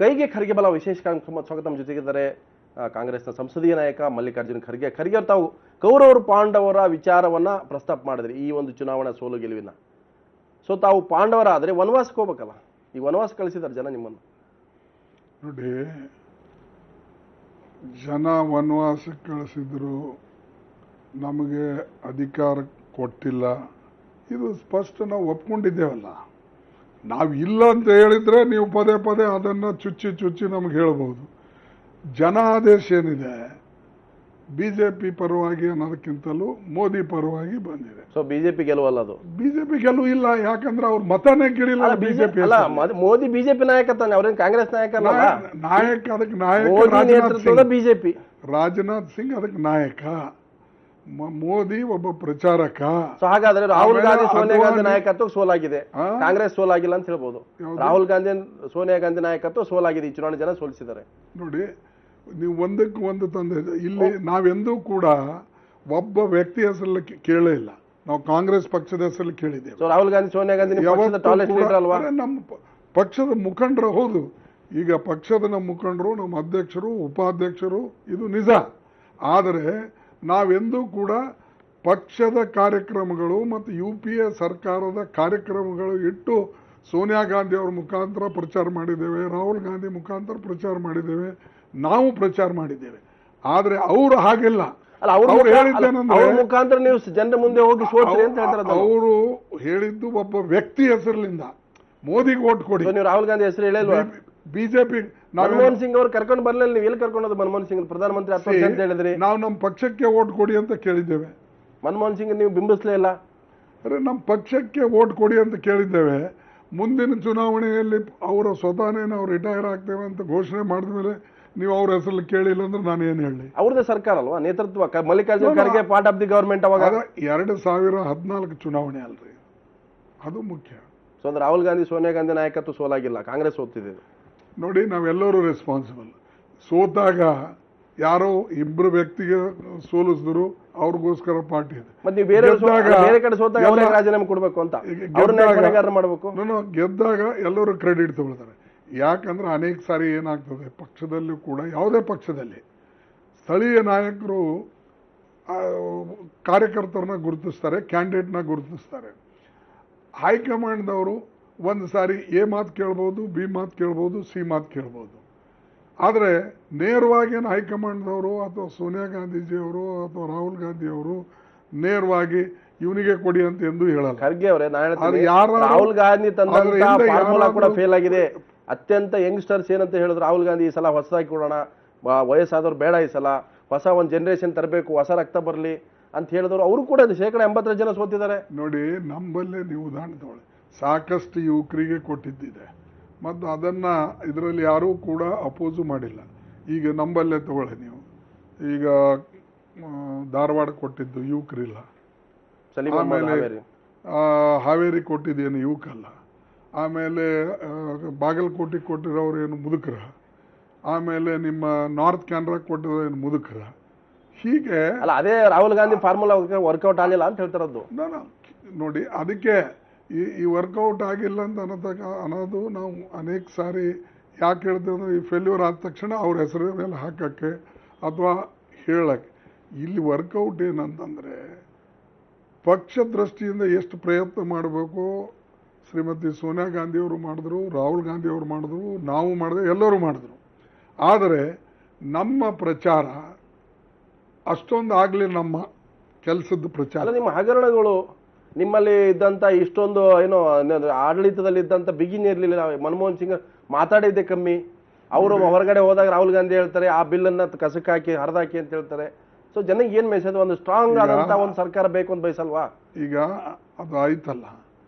ಕೈಗೆ ಖರ್ಗೆ ಬಲ ವಿಶೇಷ ಸ್ವಾಗತ ನಮ್ಮ ಜೊತೆಗಿದ್ದಾರೆ ಕಾಂಗ್ರೆಸ್ನ ಸಂಸದೀಯ ನಾಯಕ ಮಲ್ಲಿಕಾರ್ಜುನ ಖರ್ಗೆ ಅವರು ತಾವು ಕೌರವರು ಪಾಂಡವರ ವಿಚಾರವನ್ನ ಪ್ರಸ್ತಾಪ ಮಾಡಿದ್ರಿ ಈ ಒಂದು ಚುನಾವಣಾ ಸೋಲು ಗೆಲುವಿನ. ಸೊ ತಾವು ಪಾಂಡವರಾದ್ರೆ ವನವಾಸಕ್ಕೆ ಹೋಗ್ಬೇಕಲ್ಲ, ಈ ವನವಾಸ ಕಳಿಸಿದಾರೆ ಜನ ನಿಮ್ಮನ್ನು. ನೋಡಿ, ಜನ ವನವಾಸಕ್ಕೆ ಕಳಿಸಿದ್ರು, ನಮಗೆ ಅಧಿಕಾರ ಕೊಟ್ಟಿಲ್ಲ, ಇದು ಸ್ಪಷ್ಟ ನಾವು ಒಪ್ಕೊಂಡಿದ್ದೇವಲ್ಲ. ನಾವು ಇಲ್ಲ ಅಂತ ಹೇಳಿದ್ರೆ ನೀವು ಪದೇ ಪದೇ ಅದನ್ನು ಚುಚ್ಚಿ ನಮ್ಗೆ ಹೇಳ್ಬೋದು. ಜನ ಆದೇಶ ಏನಿದೆ ಬಿಜೆಪಿ ಪರವಾಗಿ ಅನ್ನೋದಕ್ಕಿಂತಲೂ ಮೋದಿ ಪರವಾಗಿ ಬಂದಿದೆ. ಸೊ ಬಿಜೆಪಿ ಗೆಲುವಲ್ಲ, ಅದು ಬಿಜೆಪಿ ಗೆಲುವು ಇಲ್ಲ. ಯಾಕಂದ್ರೆ ಅವ್ರ ಮತನೇ ಕೇಳಿಲ್ಲ. ಬಿಜೆಪಿ ಅಲ್ಲ, ಮೋದಿ ಬಿಜೆಪಿ ನಾಯಕ ತಾನೆ, ಅವ್ರೇನು ಕಾಂಗ್ರೆಸ್ ನಾಯಕ ಅಲ್ಲ. ನಾಯಕ ಅದಕ್ಕೆ ನಾಯಕ ಬಿಜೆಪಿ ರಾಜನಾಥ್ ಸಿಂಗ್ ಅದಕ್ಕೆ ನಾಯಕ, ಮೋದಿ ಒಬ್ಬ ಪ್ರಚಾರಕ. ಸೊ ಹಾಗಾದ್ರೆ ರಾಹುಲ್ ಗಾಂಧಿ ಸೋನಿಯಾ ಗಾಂಧಿ ನಾಯಕತ್ವ ಸೋಲಾಗಿದೆ, ಕಾಂಗ್ರೆಸ್ ಸೋಲಾಗಿಲ್ಲ ಅಂತ ಹೇಳ್ಬೋದು. ರಾಹುಲ್ ಗಾಂಧಿ ಸೋನಿಯಾ ಗಾಂಧಿ ನಾಯಕತ್ವ ಸೋಲಾಗಿದೆ, ಈ ಚುನಾವಣೆ ಜನ ಸೋಲಿಸಿದ್ದಾರೆ. ನೋಡಿ, ನೀವು ಒಂದಕ್ಕೆ ಒಂದು ತಂದೆ, ಇಲ್ಲಿ ನಾವೆಂದೂ ಕೂಡ ಒಬ್ಬ ವ್ಯಕ್ತಿ ಹೆಸರಲ್ಲಿ ಕೇಳೇ ಇಲ್ಲ. ನಾವು ಕಾಂಗ್ರೆಸ್ ಪಕ್ಷದ ಹೆಸರಲ್ಲಿ ಕೇಳಿದ್ದೇವೆ. ರಾಹುಲ್ ಗಾಂಧಿ ಸೋನಿಯಾ ಗಾಂಧಿ ನಮ್ಮ ಪಕ್ಷದ ಮುಖಂಡರು. ಹೌದು, ಈಗ ಪಕ್ಷದ ನಮ್ಮ ಮುಖಂಡರು, ನಮ್ಮ ಅಧ್ಯಕ್ಷರು, ಉಪಾಧ್ಯಕ್ಷರು, ಇದು ನಿಜ. ಆದರೆ ನಾವೆಂದೂ ಕೂಡ ಪಕ್ಷದ ಕಾರ್ಯಕ್ರಮಗಳು ಮತ್ತು UPA ಸರ್ಕಾರದ ಕಾರ್ಯಕ್ರಮಗಳು ಇಟ್ಟು ಸೋನಿಯಾ ಗಾಂಧಿ ಅವ್ರ ಮುಖಾಂತರ ಪ್ರಚಾರ ಮಾಡಿದ್ದೇವೆ, ರಾಹುಲ್ ಗಾಂಧಿ ಮುಖಾಂತರ ಪ್ರಚಾರ ಮಾಡಿದ್ದೇವೆ, ನಾವು ಪ್ರಚಾರ ಮಾಡಿದ್ದೇವೆ. ಆದರೆ ಅವರು ಹಾಗೆಲ್ಲ. ಅವರು ಮುಖಾಂತರ ನೀವು ಜನರ ಮುಂದೆ ಹೋಗಿ ಸೋತ್ರಿ ಅಂತ ಹೇಳ್ತಾರೆ. ಅವರು ಹೇಳಿದ್ದು ಒಬ್ಬ ವ್ಯಕ್ತಿ ಹೆಸರಿನಿಂದ ಮೋದಿಗೆ ಓಟ್ ಕೊಡಿ. ನೀವು ರಾಹುಲ್ ಗಾಂಧಿ ಹೆಸರು ಹೇಳಿಲ್ವಾ? ಬಿಜೆಪಿ ಮನಮೋಹನ್ ಸಿಂಗ್ ಅವ್ರು ಕರ್ಕೊಂಡು ಬರ್ಲಿಲ್ಲ, ನೀವು ಎಲ್ಲಿ ಕರ್ಕೊಂಡು ಮನಮೋಹನ್ ಸಿಂಗ್ ಪ್ರಧಾನಮಂತ್ರಿ ಅಂತ ಹೇಳಿದ್ರಿ. ನಾವು ನಮ್ಮ ಪಕ್ಷಕ್ಕೆ ಓಟ್ ಕೊಡಿ ಅಂತ ಕೇಳಿದ್ದೇವೆ. ಮನಮೋಹನ್ ಸಿಂಗ್ ನೀವು ಬಿಂಬಿಸ್ಲೇ ಇಲ್ಲ. ಅರೆ, ನಮ್ಮ ಪಕ್ಷಕ್ಕೆ ಓಟ್ ಕೊಡಿ ಅಂತ ಕೇಳಿದ್ದೇವೆ. ಮುಂದಿನ ಚುನಾವಣೆಯಲ್ಲಿ ಅವರ ಸ್ವತಃನೇ ನಾವು ರಿಟೈರ್ ಆಗ್ತೇವೆ ಅಂತ ಘೋಷಣೆ ಮಾಡಿದ ಮೇಲೆ ನೀವು ಅವ್ರ ಹೆಸರಲ್ಲಿ ಕೇಳಿಲ್ಲ ಅಂದ್ರೆ ನಾನು ಏನು ಹೇಳಿ? ಅವ್ರದ್ದೇ ಸರ್ಕಾರ ಅಲ್ವಾ ನೇತೃತ್ವ, Mallikarjun Kharge part of the government. ಅವಾಗ 2014 ಚುನಾವಣೆ ಅಲ್ರಿ, ಅದು ಮುಖ್ಯ. ಸೊ ಅಂದ್ರೆ ರಾಹುಲ್ ಗಾಂಧಿ ಸೋನಿಯಾ ಗಾಂಧಿ ನಾಯಕತ್ವ ಸೋಲಾಗಿಲ್ಲ, ಕಾಂಗ್ರೆಸ್ ಸೋತಿದೆ. ನೋಡಿ, ನಾವೆಲ್ಲರೂ ರೆಸ್ಪಾನ್ಸಿಬಲ್. ಸೋತಾಗ ಯಾರೋ ಇಬ್ಬರು ವ್ಯಕ್ತಿಗೆ ಸೋಲಿಸಿದ್ರು, ಅವ್ರಿಗೋಸ್ಕರ ಪಾರ್ಟಿ ಇದೆ. ಮತ್ತೆ ಬೇರೆ ಕಡೆ ಸೋತಾಗ ರಾಜೀನಾಮೆ ಕೊಡ್ಬೇಕು ಅಂತ ಮಾಡಬೇಕು. ಗೆದ್ದಾಗ ಎಲ್ಲರೂ ಕ್ರೆಡಿಟ್ ತಗೊಳ್ತಾರೆ. ಯಾಕಂದ್ರೆ ಅನೇಕ ಸಾರಿ ಏನಾಗ್ತದೆ, ಪಕ್ಷದಲ್ಲೂ ಕೂಡ ಯಾವುದೇ ಪಕ್ಷದಲ್ಲಿ ಸ್ಥಳೀಯ ನಾಯಕರು ಕಾರ್ಯಕರ್ತರನ್ನ ಗುರುತಿಸ್ತಾರೆ, ಕ್ಯಾಂಡಿಡೇಟ್ನ ಗುರುತಿಸ್ತಾರೆ. ಹೈಕಮಾಂಡ್ದವರು ಒಂದು ಸಾರಿ ಎ ಮಾತು ಕೇಳ್ಬೋದು, ಬಿ ಮಾತು ಕೇಳ್ಬೋದು, ಸಿ ಮಾತು ಕೇಳ್ಬೋದು. ಆದರೆ ನೇರವಾಗಿ ಹೈಕಮಾಂಡ್ದವರು ಅಥವಾ ಸೋನಿಯಾ ಗಾಂಧೀಜಿಯವರು ಅಥವಾ ರಾಹುಲ್ ಗಾಂಧಿಯವರು ನೇರವಾಗಿ ಇವನಿಗೆ ಕೊಡಿ ಅಂತ ಎಂದೂ ಹೇಳಲ್ಲ. ಖರ್ಗೆ ಅವರೇ, ರಾಹುಲ್ ಗಾಂಧಿ ಫಾರ್ಮುಲಾ ಕೂಡ ಫೇಲ್ ಆಗಿದೆ. ಅತ್ಯಂತ ಯಂಗ್ಸ್ಟರ್ಸ್ ಏನಂತ ಹೇಳಿದ್ರು, ರಾಹುಲ್ ಗಾಂಧಿ ಈ ಸಲ ಹೊಸದಾಗಿ ಕೊಡೋಣ, ವಯಸ್ಸಾದವ್ರು ಬೇಡ, ಈ ಸಲ ಹೊಸ ಒಂದು ಜನರೇಷನ್ ತರಬೇಕು, ಹೊಸ ರಕ್ತ ಬರಲಿ ಅಂತ ಹೇಳಿದ್ರು. ಅವರು ಕೂಡ 80% ಜನ ಸೋತಿದ್ದಾರೆ. ನೋಡಿ, ನಮ್ಮಲ್ಲೇ ನೀವು ಉದಾಹರಣೆ ತಗೊಳ್ಳಿ, ಸಾಕಷ್ಟು ಯುವಕರಿಗೆ ಕೊಟ್ಟಿದ್ದಿದೆ ಮತ್ತು ಅದನ್ನು ಇದರಲ್ಲಿ ಯಾರೂ ಕೂಡ ಅಪೋಸು ಮಾಡಿಲ್ಲ. ಈಗ ನಂಬಲ್ಲೇ ತಗೊಳ್ಳಿ ನೀವು, ಈಗ ಧಾರವಾಡ ಕೊಟ್ಟಿದ್ದು ಯುವಕರಿಲ್ಲ, ಆಮೇಲೆ ಹಾವೇರಿ ಕೊಟ್ಟಿದ್ದೇನು ಯುವಕಲ್ಲ, ಆಮೇಲೆ ಬಾಗಲಕೋಟೆ ಕೊಟ್ಟಿರೋರು ಏನು ಮುದುಕರ, ಆಮೇಲೆ ನಿಮ್ಮ ನಾರ್ತ್ ಕ್ಯಾನ್ರಾ ಕೊಟ್ಟಿರೋ ಏನು ಮುದುಕರ. ಹೀಗೆ ಅಲ್ಲ, ಅದೇ ರಾಹುಲ್ ಗಾಂಧಿ ಫಾರ್ಮುಲಾ ವರ್ಕೌಟ್ ಆಗಿಲ್ಲ ಅಂತ ಹೇಳ್ತಾರದ್ದು. ನೋಡಿ, ಅದಕ್ಕೆ ಈ ವರ್ಕೌಟ್ ಆಗಿಲ್ಲ ಅಂತ ಅನ್ನೋದು ನಾವು ಅನೇಕ ಸಾರಿ ಯಾಕೆ ಹೇಳ್ತೇವೆ ಅಂದರೆ, ಈ ಫೇಲ್ಯೂರ್ ಆದ ತಕ್ಷಣ ಅವ್ರ ಹೆಸರ ಮೇಲೆ ಹಾಕೋಕ್ಕೆ ಅಥವಾ ಹೇಳಕ್ಕೆ. ಇಲ್ಲಿ ವರ್ಕೌಟ್ ಏನಂತಂದರೆ, ಪಕ್ಷ ದೃಷ್ಟಿಯಿಂದ ಎಷ್ಟು ಪ್ರಯತ್ನ ಮಾಡಬೇಕು ಶ್ರೀಮತಿ ಸೋನಿಯಾ ಗಾಂಧಿಯವರು ಮಾಡಿದ್ರು, ರಾಹುಲ್ ಗಾಂಧಿಯವರು ಮಾಡಿದ್ರು, ನಾವು ಮಾಡಿದೆ, ಎಲ್ಲರೂ ಮಾಡಿದ್ರು. ಆದರೆ ನಮ್ಮ ಪ್ರಚಾರ ಅಷ್ಟೊಂದು ಆಗಲಿ, ನಮ್ಮ ಕೆಲಸದ ಪ್ರಚಾರ. ನಿಮ್ಮ ಹಗರಣಗಳು ನಿಮ್ಮಲ್ಲಿ ಇದ್ದಂಥ ಇಷ್ಟೊಂದು ಏನೋ ಆಡಳಿತದಲ್ಲಿ ಇದ್ದಂಥ ಬಿಗಿನ್ ಇರಲಿಲ್ಲ. ಮನಮೋಹನ್ ಸಿಂಗ್ ಮಾತಾಡಿದ್ದೆ ಕಮ್ಮಿ, ಅವರು ಹೊರಗಡೆ ಹೋದಾಗ ರಾಹುಲ್ ಗಾಂಧಿ ಹೇಳ್ತಾರೆ ಆ ಬಿಲ್ಲನ್ನು ಕಸಕ್ಕೆ ಹಾಕಿ ಹರಿದಾಕಿ ಅಂತ ಹೇಳ್ತಾರೆ. ಸೊ ಜನಕ್ಕೆ ಏನು ಮೆಸೇಜ್? ಒಂದು ಸ್ಟ್ರಾಂಗ್ ಆದಂಥ ಒಂದು ಸರ್ಕಾರ ಬೇಕು ಅಂತ ಬಯಸಲ್ವಾ? ಈಗ ಅದು ಆಯ್ತಲ್ಲ,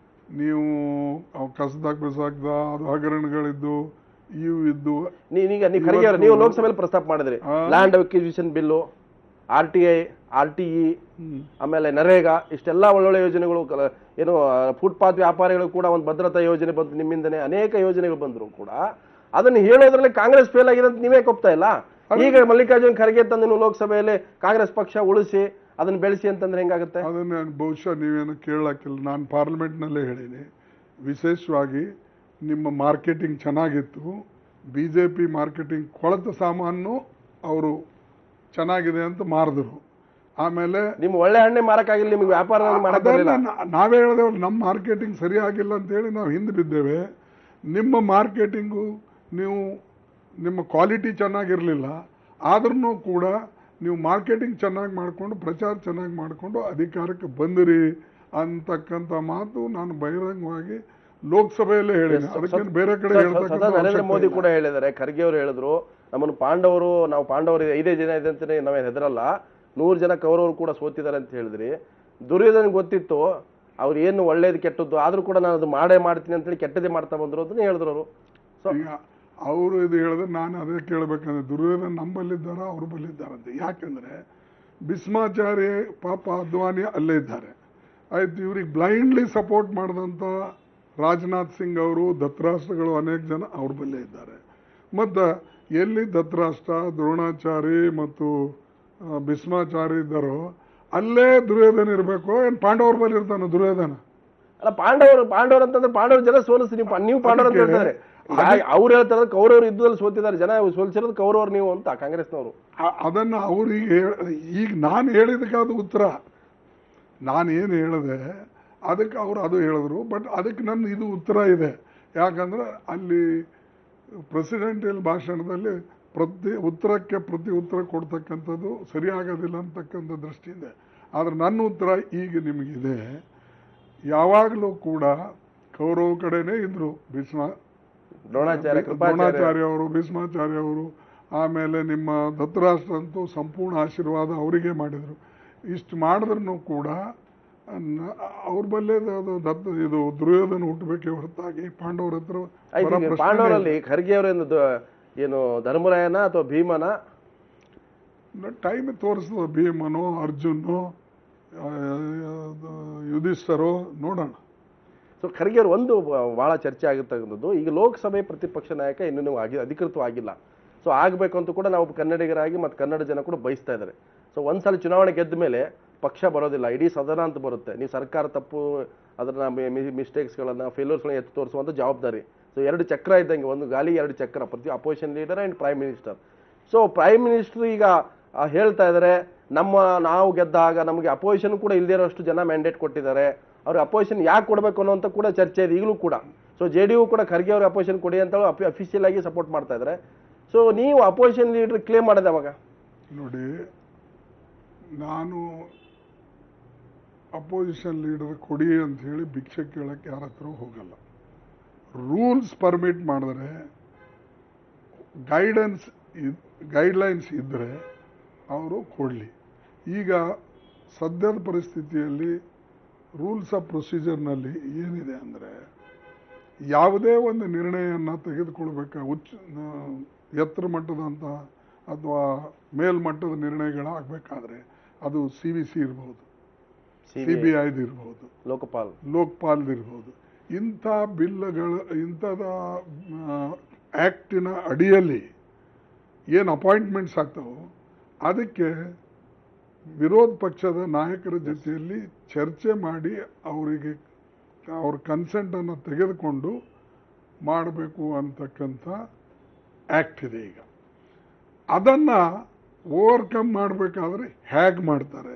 ನೀವು ಕಸದಾಗ ಬಿಸಾಕ್ದ, ಅದು ಹಗರಣಗಳಿದ್ದು ಇವು ಇದ್ದು. ಈಗ ನೀವು ಲೋಕಸಭೆಯಲ್ಲಿ ಪ್ರಸ್ತಾಪ ಮಾಡಿದ್ರಿ, ಲ್ಯಾಂಡ್ ಅಕ್ವಿಸಿಷನ್ ಬಿಲ್ಲು, RTE, ಆಮೇಲೆ ನರೇಗಾ, ಇಷ್ಟೆಲ್ಲ ಒಳ್ಳೊಳ್ಳೆ ಯೋಜನೆಗಳು. ಏನು ಫುಟ್ಪಾತ್ ವ್ಯಾಪಾರಿಗಳು ಕೂಡ ಒಂದು ಭದ್ರತಾ ಯೋಜನೆ ಬಂತು, ನಿಮ್ಮಿಂದನೇ ಅನೇಕ ಯೋಜನೆಗಳು ಬಂದ್ರು ಕೂಡ ಅದನ್ನು ಹೇಳೋದ್ರಲ್ಲಿ ಕಾಂಗ್ರೆಸ್ ಫೇಲ್ ಆಗಿದೆ ಅಂತ ನೀವೇ ಒಪ್ತಾ ಇಲ್ಲ. ಈಗ ಮಲ್ಲಿಕಾರ್ಜುನ ಖರ್ಗೆ ತಂದು ನೀವು ಲೋಕಸಭೆಯಲ್ಲಿ ಕಾಂಗ್ರೆಸ್ ಪಕ್ಷ ಉಳಿಸಿ ಅದನ್ನ ಬೆಳೆಸಿ ಅಂತಂದ್ರೆ ಹೆಂಗಾಗುತ್ತೆ? ಅದನ್ನ ಬಹುಶಃ ನೀವೇನು ಕೇಳಕ್ಕಿಲ್ಲ. ನಾನು ಪಾರ್ಲಿಮೆಂಟ್ನಲ್ಲೇ ಹೇಳಿನಿ, ವಿಶೇಷವಾಗಿ ನಿಮ್ಮ ಮಾರ್ಕೆಟಿಂಗ್ ಚೆನ್ನಾಗಿತ್ತು, BJP ಮಾರ್ಕೆಟಿಂಗ್ ಕೊಳತ ಸಾಮಾನು ಅವರು ಚೆನ್ನಾಗಿದೆ ಅಂತ ಮಾರಿದ್ರು. ಆಮೇಲೆ ನಿಮ್ ಒಳ್ಳೆ ಹಣ್ಣೆ ಮಾರಕ್ಕಾಗಿಲ್ಲ, ನಿಮ್ಗೆ ವ್ಯಾಪಾರ ಮಾಡಕ್ ಬರಲಿಲ್ಲ. ನಾವೇ ಹೇಳಿದೆವು ನಮ್ಮ ಮಾರ್ಕೆಟಿಂಗ್ ಸರಿಯಾಗಿಲ್ಲ ಅಂತೇಳಿ ನಾವು ಹಿಂದೆ ಬಿದ್ದೇವೆ. ನಿಮ್ಮ ಮಾರ್ಕೆಟಿಂಗು ನೀವು ನಿಮ್ಮ ಕ್ವಾಲಿಟಿ ಚೆನ್ನಾಗಿರಲಿಲ್ಲ, ಆದ್ರೂ ಕೂಡ ನೀವು ಮಾರ್ಕೆಟಿಂಗ್ ಚೆನ್ನಾಗಿ ಮಾಡಿಕೊಂಡು ಪ್ರಚಾರ ಚೆನ್ನಾಗಿ ಮಾಡಿಕೊಂಡು ಅಧಿಕಾರಕ್ಕೆ ಬಂದಿರಿ ಅಂತಕ್ಕಂಥ ಮಾತು ನಾನು ಬಹಿರಂಗವಾಗಿ ಲೋಕಸಭೆಯಲ್ಲೇ ಹೇಳಿದೆ. ಅದಕ್ಕೆ ಬೇರೆ ಕಡೆ ನರೇಂದ್ರ ಮೋದಿ ಕೂಡ ಹೇಳಿದ್ದಾರೆ, ಖರ್ಗೆ ಅವರು ಹೇಳಿದ್ರು ನಮ್ಮನ್ನು ನಾವು ಪಾಂಡವರು 5 ಜನ ಇದೆ ಅಂತಾನೆ ನಾವೇನು ಹೆದರಲ್ಲ, 100 ಜನ ಕೌರವರು ಕೂಡ ಸೋತಿದ್ದಾರೆ ಅಂತ ಹೇಳಿದ್ರಿ. ದುರ್ಯೋಧನ ಗೊತ್ತಿತ್ತು ಅವ್ರು ಏನು ಒಳ್ಳೇದು ಕೆಟ್ಟದ್ದು, ಆದ್ರೂ ಕೂಡ ನಾನು ಅದು ಮಾಡೇ ಮಾಡ್ತೀನಿ ಅಂತೇಳಿ ಕೆಟ್ಟದೇ ಮಾಡ್ತಾ ಬಂದ್ರು ಅಂತ ಹೇಳಿದ್ರು ಅವರು. ಈಗ ಅವರು ಇದು ಹೇಳಿದ್ರೆ ನಾನು ಅದೇ ಕೇಳಬೇಕಂದ್ರೆ ದುರ್ಯೋಧನ ನಂಬಲ್ಲಿದ್ದಾರ ಅವ್ರ ಬಲ್ಲಿದ್ದಾರಂತೆ. ಯಾಕೆಂದ್ರೆ ಭೀಷ್ಮಾಚಾರ್ಯ ಪಾಪ ಅದ್ವಾನಿ ಅಲ್ಲೇ ಇದ್ದಾರೆ. ಆಯ್ತು, ಇವ್ರಿಗೆ ಬ್ಲೈಂಡ್ಲಿ ಸಪೋರ್ಟ್ ಮಾಡಿದಂಥ ರಾಜನಾಥ್ ಸಿಂಗ್ ಅವರು, ಧೃತರಾಷ್ಟ್ರಗಳು ಅನೇಕ ಜನ ಅವ್ರ ಬಲ್ಲೇ ಇದ್ದಾರೆ. ಮತ್ತು ಎಲ್ಲಿ ಧೃತರಾಷ್ಟ್ರ, ದ್ರೋಣಾಚಾರಿ ಮತ್ತು ಭೀಷ್ಮಾಚಾರ್ಯ ಇದ್ದಾರೋ ಅಲ್ಲೇ ದುರ್ಯೋಧನ ಇರಬೇಕು. ಏನು ಪಾಂಡವ್ರ ಬಲ್ಲಿ ಇರ್ತಾನೆ ದುರ್ಯೋಧನ? ಅಲ್ಲ, ಪಾಂಡವರು ಅಂತಂದ್ರೆ ಪಾಂಡವ್ರ ಜನ ಸೋಲಿಸಿ ನೀವು ಪಾಂಡವರು ಅಂತ ಹೇಳ್ತಾರೆ. ಅವ್ರು ಹೇಳ್ತಾರೆ ಕೌರವರು ಯುದ್ಧದಲ್ಲಿ ಸೋತಿದ್ದಾರೆ, ಜನ ಸೋಲಿಸಿರೋದು ಕೌರವರು ನೀವು ಅಂತ ಕಾಂಗ್ರೆಸ್ನವರು. ಅದನ್ನು ಅವ್ರಿಗೆ ಈಗ ನಾನು ಹೇಳಿದಕ್ಕೆ ಅದು ಉತ್ತರ. ನಾನೇನು ಹೇಳಿದೆ ಅದಕ್ಕೆ ಅವರು ಅದು ಹೇಳಿದ್ರು. ಬಟ್ ಅದಕ್ಕೆ ನನ್ನ ಇದು ಉತ್ತರ ಇದೆ. ಯಾಕಂದ್ರೆ ಅಲ್ಲಿ ಪ್ರೆಸಿಡೆಂಟಿಯಲ್ ಭಾಷಣದಲ್ಲಿ ಉತ್ತರಕ್ಕೆ ಪ್ರತಿ ಉತ್ತರ ಕೊಡ್ತಕ್ಕಂಥದ್ದು ಸರಿಯಾಗೋದಿಲ್ಲ ಅಂತಕ್ಕಂಥ ದೃಷ್ಟಿಯಿಂದ. ಆದರೆ ನನ್ನ ಉತ್ತರ ಈಗ ನಿಮಗಿದೆ. ಯಾವಾಗಲೂ ಕೂಡ ಕೌರವ ಕಡೆನೇ ಇದ್ರು ದ್ರೋಣಾಚಾರ್ಯ ಅವರು, ಭೀಷ್ಮಾಚಾರ್ಯ ಅವರು. ಆಮೇಲೆ ನಿಮ್ಮ ಧೃತರಾಷ್ಟ್ರ ಅಂತೂ ಸಂಪೂರ್ಣ ಆಶೀರ್ವಾದ ಅವರಿಗೆ ಮಾಡಿದರು. ಇಷ್ಟು ಮಾಡಿದ್ರೂ ಕೂಡ ಅವ್ರ ಬಲ್ಲೇ ಇದು ದುರ್ಯೋಧನ ಹುಟ್ಟಬೇಕೆ ಹೊರತಾಗಿ ಪಾಂಡವರ ಹತ್ರ. ಪಾಂಡವರಲ್ಲಿ ಖರ್ಗೆ ಅವರೇನು ಏನು ಧರ್ಮರಾಯನ ಅಥವಾ ಭೀಮನ? ಟೈಮ್ ತೋರಿಸ್ತದ, ಭೀಮನೋ ಅರ್ಜುನೋ ಯುಧಿಷ್ಠರೋ ನೋಡೋಣ. ಸೊ ಖರ್ಗೆ ಅವರು ಒಂದು ಬಹಳ ಚರ್ಚೆ ಆಗಿರ್ತಕ್ಕಂಥದ್ದು, ಈಗ ಲೋಕಸಭೆ ಪ್ರತಿಪಕ್ಷ ನಾಯಕ ಇನ್ನೂ ಅಧಿಕೃತವಾಗಿಲ್ಲ. ಸೊ ಆಗಬೇಕು ಅಂತ ಕೂಡ ನಾವು ಕನ್ನಡಿಗರಾಗಿ ಮತ್ತು ಕನ್ನಡ ಜನ ಕೂಡ ಬಯಸ್ತಾ ಇದ್ದಾರೆ. ಸೊ ಒಂದ್ಸಲ ಚುನಾವಣೆ ಗೆದ್ದ ಮೇಲೆ ಪಕ್ಷ ಬರೋದಿಲ್ಲ, ಇಡೀ ಸದನ ಅಂತ ಬರುತ್ತೆ. ನೀವು ಸರ್ಕಾರ ತಪ್ಪು ಅದನ್ನ ಮಿಸ್ಟೇಕ್ಸ್ಗಳನ್ನು ಫೇಲ್ಯೂರ್ಸ್ಗಳನ್ನ ಎತ್ತು ತೋರಿಸುವಂಥ ಜವಾಬ್ದಾರಿ. ಸೊ 2 ಚಕ್ರ ಇದ್ದಂಗೆ, ಒಂದು ಗಾಲಿ 2 ಚಕ್ರ, ಪ್ರತಿ opposition leader and prime minister. So prime minister ಈಗ ಹೇಳ್ತಾ ಇದ್ದಾರೆ ನಾವು ಗೆದ್ದಾಗ ನಮಗೆ ಅಪೋಸಿಷನ್ ಕೂಡ ಇಲ್ಲದೇ ಇರೋಷ್ಟು ಜನ ಮ್ಯಾಂಡೇಟ್ ಕೊಟ್ಟಿದ್ದಾರೆ, ಅವ್ರಿಗೆ ಅಪೋಸಿಷನ್ ಯಾಕೆ ಕೊಡಬೇಕು ಅನ್ನೋಂಥ ಕೂಡ ಚರ್ಚೆ ಇದೆ ಈಗಲೂ ಕೂಡ. ಸೊ JDU ಕೂಡ ಖರ್ಗೆ ಅವ್ರಿಗೆ ಅಪೋಸಿಷನ್ ಕೊಡಿ ಅಂತ ಅಫಿಷಿಯಲ್ ಆಗಿ ಸಪೋರ್ಟ್ ಮಾಡ್ತಾ ಇದ್ದಾರೆ. ಸೊ ನೀವು ಅಪೋಸಿಷನ್ ಲೀಡರ್ ಕ್ಲೇಮ್ ಮಾಡಿದೆ ಅವಾಗ? ನೋಡಿ, ನಾನು ಅಪೋಸಿಷನ್ ಲೀಡರ್ ಕೊಡಿ ಅಂತ ಹೇಳಿ ಭಿಕ್ಷೆ ಕೇಳಕ್ಕೆ ಯಾರ ಹತ್ರ ಹೋಗಲ್ಲ. ರೂಲ್ಸ್ ಪರ್ಮಿಟ್ ಮಾಡಿದ್ರೆ, ಗೈಡ್ಲೈನ್ಸ್ ಇದ್ದರೆ ಅವರು ಕೊಡಲಿ. ಈಗ ಸದ್ಯದ ಪರಿಸ್ಥಿತಿಯಲ್ಲಿ ರೂಲ್ಸ್ ಆಫ್ ಪ್ರೊಸೀಜರ್ನಲ್ಲಿ ಏನಿದೆ ಅಂದರೆ, ಯಾವುದೇ ಒಂದು ನಿರ್ಣಯವನ್ನು ತೆಗೆದುಕೊಳ್ಬೇಕು ಎತ್ತರ ಮಟ್ಟದಂಥ ಅಥವಾ ಮೇಲ್ಮಟ್ಟದ ನಿರ್ಣಯಗಳಾಗಬೇಕಾದ್ರೆ ಅದು CVC ಇರ್ಬೋದು, CBIದು ಇರ್ಬೋದು, ಲೋಕಪಾಲ್ದು ಇರ್ಬೋದು. ಇಂಥ ಬಿಲ್ಗಳು, ಇಂಥದ ಆ್ಯಕ್ಟಿನ ಅಡಿಯಲ್ಲಿ ಏನು ಅಪಾಯಿಂಟ್ಮೆಂಟ್ಸ್ ಆಗ್ತಾವೋ ಅದಕ್ಕೆ ವಿರೋಧ ಪಕ್ಷದ ನಾಯಕರ ಜೊತೆಯಲ್ಲಿ ಚರ್ಚೆ ಮಾಡಿ ಅವರಿಗೆ ಅವ್ರ ಕನ್ಸೆಂಟನ್ನು ತೆಗೆದುಕೊಂಡು ಮಾಡಬೇಕು ಅಂತಕ್ಕಂಥ ಆ್ಯಕ್ಟ್ ಇದೆ. ಈಗ ಅದನ್ನು ಓವರ್ಕಮ್ ಮಾಡಬೇಕಾದ್ರೆ ಹೇಗೆ ಮಾಡ್ತಾರೆ?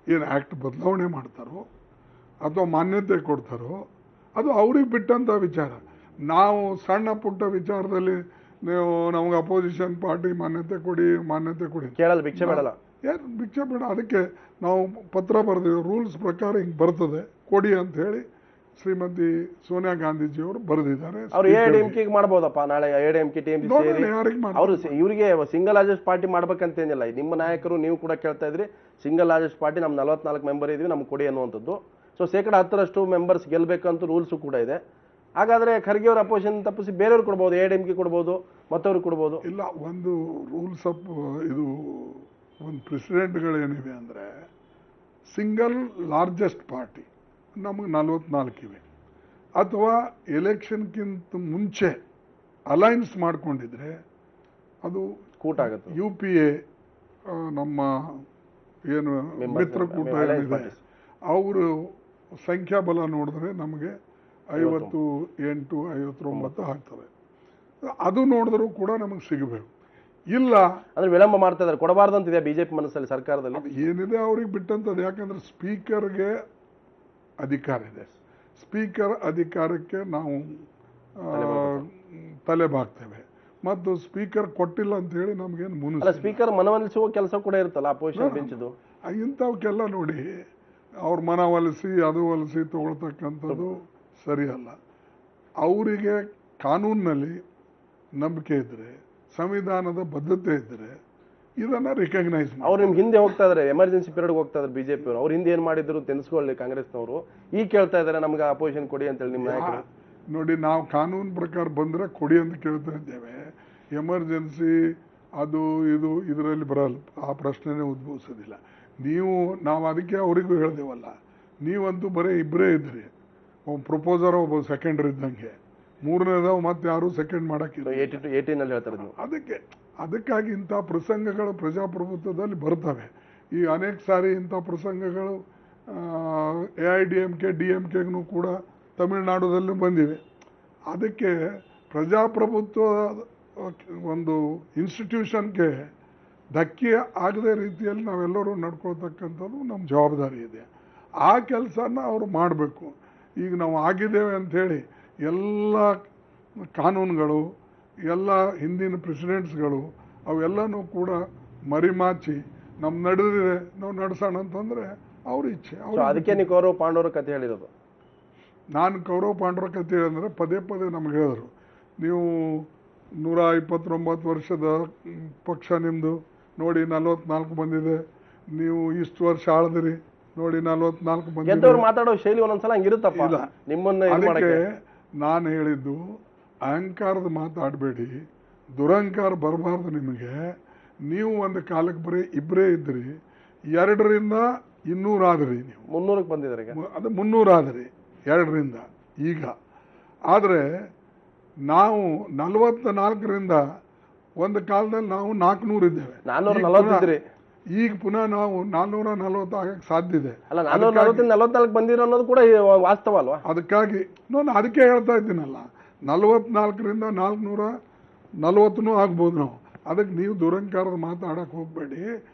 ಏನು ಆ್ಯಕ್ಟ್ ಬದಲಾವಣೆ ಮಾಡ್ತಾರೋ ಅಥವಾ ಮಾನ್ಯತೆ ಕೊಡ್ತಾರೋ ಅದು ಅವ್ರಿಗೆ ಬಿಟ್ಟಂಥ ವಿಚಾರ. ನಾವು ಸಣ್ಣ ಪುಟ್ಟ ವಿಚಾರದಲ್ಲಿ ನೀವು ನಮ್ಗೆ ಅಪೋಸಿಷನ್ ಪಾರ್ಟಿ ಮಾನ್ಯತೆ ಕೊಡಿ ಕೇಳಲ್ಲ, ಭಿಕ್ಷೆ ಬೇಡಲ್ಲ. ಏನು ಭಿಕ್ಷೆ ಬೇಡ, ಅದಕ್ಕೆ ನಾವು ಪತ್ರ ಬರೆದಿದ್ದೀವಿ. ರೂಲ್ಸ್ ಪ್ರಕಾರ ಹಿಂಗೆ ಬರ್ತದೆ ಕೊಡಿ ಅಂತ ಹೇಳಿ ಶ್ರೀಮತಿ ಸೋನಿಯಾ ಗಾಂಧೀಜಿಯವರು ಬರೆದಿದ್ದಾರೆ. ಅವ್ರು AIADMK ಮಾಡ್ಬೋದಪ್ಪ, ನಾಳೆ AIADMK ಅವರು ಇವರಿಗೆ ಸಿಂಗಲ್ ಲಾರ್ಜೆಸ್ಟ್ ಪಾರ್ಟಿ ಮಾಡ್ಬೇಕಂತೇನಿಲ್ಲ. ನಿಮ್ಮ ನಾಯಕರು ನೀವು ಕೂಡ ಕೇಳ್ತಾ ಇದ್ರಿ, ಸಿಂಗಲ್ ಲಾರ್ಜೆಸ್ಟ್ ಪಾರ್ಟಿ ನಮ್ಮ 44 ಮೆಂಬರ್ ಇದೀವಿ, ನಮ್ಗೆ ಕೊಡಿ ಅನ್ನುವಂಥದ್ದು. ಸೊ 10% ಮೆಂಬರ್ಸ್ ಗೆಲ್ಬೇಕಂತ ರೂಲ್ಸು ಕೂಡ ಇದೆ. ಹಾಗಾದ್ರೆ ಖರ್ಗೆ ಅವ್ರ ಅಪೋಸಿಷನ್ ತಪ್ಪಿಸಿ ಬೇರೆಯವ್ರು ಕೊಡ್ಬೋದು, AIADMK ಕೊಡ್ಬೋದು, ಮತ್ತವ್ರಿಗೆ ಕೊಡ್ಬೋದು. ಇಲ್ಲ, ಒಂದು ರೂಲ್ಸ್ ಆಫ್ ಇದು ಒಂದು ಪ್ರೆಸಿಡೆಂಟ್ಗಳೇನಿವೆ ಅಂದರೆ, ಸಿಂಗಲ್ ಲಾರ್ಜೆಸ್ಟ್ ಪಾರ್ಟಿ ನಮಗೆ 44 ಇವೆ. ಅಥವಾ ಎಲೆಕ್ಷನ್ಗಿಂತ ಮುಂಚೆ ಅಲೈನ್ಸ್ ಮಾಡ್ಕೊಂಡಿದ್ರೆ ಅದು ಕೂಟ ಆಗುತ್ತೆ. UPA ನಮ್ಮ ಏನು ಮಿತ್ರಕೂಟ ಏನಿದೆ ಅವರು ಸಂಖ್ಯಾಬಲ ನೋಡಿದ್ರೆ ನಮಗೆ 58, 59 ಆಗ್ತವೆ. ಅದು ನೋಡಿದ್ರು ಕೂಡ ನಮಗೆ ಸಿಗಬೇಕು. ಇಲ್ಲ ಅಂದ್ರೆ ವಿಳಂಬ ಮಾಡ್ತಾ ಇದ್ದಾರೆ, ಕೊಡಬಾರ್ದು ಅಂತಿದೆ ಬಿಜೆಪಿ ಮನಸ್ಸಲ್ಲಿ, ಸರ್ಕಾರದಲ್ಲಿ. ಅದು ಏನಿದೆ ಅವ್ರಿಗೆ ಬಿಟ್ಟಂಥದ್ದು. ಯಾಕಂದ್ರೆ ಸ್ಪೀಕರ್ಗೆ ಅಧಿಕಾರ ಇದೆ. ಸ್ಪೀಕರ್ ಅಧಿಕಾರಕ್ಕೆ ನಾವು ತಲೆ ಬಾಗ್ತೇವೆ. ಮತ್ತು ಸ್ಪೀಕರ್ ಕೊಟ್ಟಿಲ್ಲ ಅಂತ ಹೇಳಿ ನಮಗೇನು ಅಲ್ಲ, ಸ್ಪೀಕರ್ ಮನವೊಲಿಸುವ ಕೆಲಸ ಕೂಡ ಇರುತ್ತಲ್ಲ ಅಪೋಸಿಷನ್ ಬೆಂಚದು. ಇಂಥವಕ್ಕೆಲ್ಲ ನೋಡಿ ಅವ್ರ ಮನವೊಲಿಸಿ ಅದು ಒಲಿಸಿ ತಗೊಳ್ತಕ್ಕಂಥದ್ದು ಸರಿಯಲ್ಲ. ಅವರಿಗೆ ಕಾನೂನಿನಲ್ಲಿ ನಂಬಿಕೆ ಇದ್ದರೆ, ಸಂವಿಧಾನದ ಬದ್ಧತೆ ಇದ್ದರೆ ಇದನ್ನ ರಿಕಗ್ನೈಸ್ ಮಾಡಿ. ಅವ್ರು ನಿಮ್ಗೆ ಹಿಂದೆ ಹೋಗ್ತಾ ಇದಾರೆ, ಎಮರ್ಜೆನ್ಸಿ ಪೀರಿಯಡ್ ಹೋಗ್ತಾ ಇದ್ದಾರೆ ಬಿಜೆಪಿ ಅವರು. ಅವ್ರು ಹಿಂದೆ ಏನ್ ಮಾಡಿದ್ರು ತೆನ್ಸ್ಕೊಳ್ಳಿ ಕಾಂಗ್ರೆಸ್ನವರು. ಈಗ ಕೇಳ್ತಾ ಇದ್ದಾರೆ ನಮ್ಗೆ ಅಪೋಸಿಷನ್ ಕೊಡಿ ಅಂತೇಳಿ ನಿಮ್ಮ ನಾಯಕರು. ನೋಡಿ, ನಾವು ಕಾನೂನು ಪ್ರಕಾರ ಬಂದ್ರೆ ಕೊಡಿ ಅಂತ ಕೇಳ್ತಾ ಇದ್ದೇವೆ. ಎಮರ್ಜೆನ್ಸಿ ಅದು ಇದು ಇದರಲ್ಲಿ ಬರಲ್ಲ, ಆ ಪ್ರಶ್ನೆನೇ ಉದ್ಭವಿಸೋದಿಲ್ಲ. ನಾವು ಅದಕ್ಕೆ ಅವರಿಗೂ ಹೇಳ್ದೇವಲ್ಲ, ನೀವಂತೂ ಬರೀ ಇಬ್ಬರೇ ಇದ್ರಿ, ಒಬ್ಬ ಪ್ರಪೋಸರ್ ಒಬ್ಬ ಸೆಕೆಂಡರ್ ಇದ್ದಂಗೆ. ಮೂರನೇದವ ಮತ್ತೆ ಯಾರು ಸೆಕೆಂಡ್ ಮಾಡಕ್ಕಿಲ್ಲ. 18 ಹೇಳ್ತಾರೆ ನೀವು. ಅದಕ್ಕಾಗಿ ಇಂಥ ಪ್ರಸಂಗಗಳು ಪ್ರಜಾಪ್ರಭುತ್ವದಲ್ಲಿ ಬರ್ತವೆ. ಈ ಅನೇಕ ಸಾರಿ ಇಂಥ ಪ್ರಸಂಗಗಳು AIDMK DMKಗೂ ಕೂಡ ತಮಿಳುನಾಡದಲ್ಲೂ ಬಂದಿವೆ. ಅದಕ್ಕೆ ಪ್ರಜಾಪ್ರಭುತ್ವ ಒಂದು ಇನ್ಸ್ಟಿಟ್ಯೂಷನ್ಗೆ ಧಕ್ಕೆ ಆಗದೆ ರೀತಿಯಲ್ಲಿ ನಾವೆಲ್ಲರೂ ನಡ್ಕೊಳ್ತಕ್ಕಂಥದ್ದು ನಮ್ಮ ಜವಾಬ್ದಾರಿ ಇದೆ. ಆ ಕೆಲಸನ ಅವರು ಮಾಡಬೇಕು. ಈಗ ನಾವು ಆಗಿದ್ದೇವೆ ಅಂಥೇಳಿ ಎಲ್ಲ ಕಾನೂನುಗಳು, ಎಲ್ಲ ಹಿಂದಿನ ಪ್ರೆಸಿಡೆಂಟ್ಸ್ಗಳು ಅವೆಲ್ಲನೂ ಕೂಡ ಮರಿಮಾಚಿ ನಮ್ಮ ನಡೆದಿದೆ ನಾವು ನಡೆಸೋಣ ಅಂತಂದರೆ ಅವ್ರ ಇಚ್ಛೆ. ಅದಕ್ಕೆ ನೀವು ಕೌರವ ಪಾಂಡವರ ಕಥೆ ಹೇಳಿರೋದು. ನಾನು ಕೌರವ ಪಾಂಡವರ ಕಥೆ ಹೇಳಿದ್ರೆ ಪದೇ ಪದೇ ನಮ್ಗೆ ಹೇಳಿದ್ರು, ನೀವು 129 ವರ್ಷದ ಪಕ್ಷ ನಿಮ್ಮದು, ನೋಡಿ 44 ಬಂದಿದೆ. ನೀವು ಇಷ್ಟು ವರ್ಷ ಆಳಿದ್ರಿ, ನೋಡಿ 44 ಬಂದಿದೆ. ಮಾತಾಡೋ ಶೈಲಿ ಒಂದೊಂದ್ಸಲ ಹಂಗಿರುತ್ತಪ್ಪ. ಅದಕ್ಕೆ ನಾನು ಹೇಳಿದ್ದು, ಅಹಂಕಾರದ ಮಾತಾಡಬೇಡಿ, ದುರಹಂಕಾರ ಬರಬಾರ್ದು ನಿಮಗೆ. ನೀವು ಒಂದು ಕಾಲಕ್ಕೆ ಬರೀ ಇಬ್ಬರೇ ಇದ್ರಿ, 2ರಿಂದ 200 ಆದ್ರಿ, ನೀವು 300ಕ್ಕೆ ಬಂದಿದ್ದಾರೆ. ಅದು 300 ಆದ್ರಿ 2ರಿಂದ ಈಗ. ಆದರೆ ನಾವು 44ರಿಂದ ಒಂದು ಕಾಲದಲ್ಲಿ ನಾವು 400 ಇದ್ದೇವೆ. 440 ಈಗ ಪುನಃ ನಾವು 440 ಆಗಕ್ಕೆ ಸಾಧ್ಯ ಇದೆ. 44 ಬಂದಿರೋ ಅನ್ನೋದು ಕೂಡ ವಾಸ್ತವ ಅಲ್ವಾ? ಅದಕ್ಕಾಗಿ ನಾನು ಅದಕ್ಕೆ ಹೇಳ್ತಾ ಇದ್ದೀನಲ್ಲ, 44ರಿಂದ 440 ಆಗ್ಬೋದು ನಾವು. ಅದಕ್ಕೆ ನೀವು ದುರಂಕಾರದ ಮಾತಾಡಕ್ಕೆ ಹೋಗಬೇಡಿ.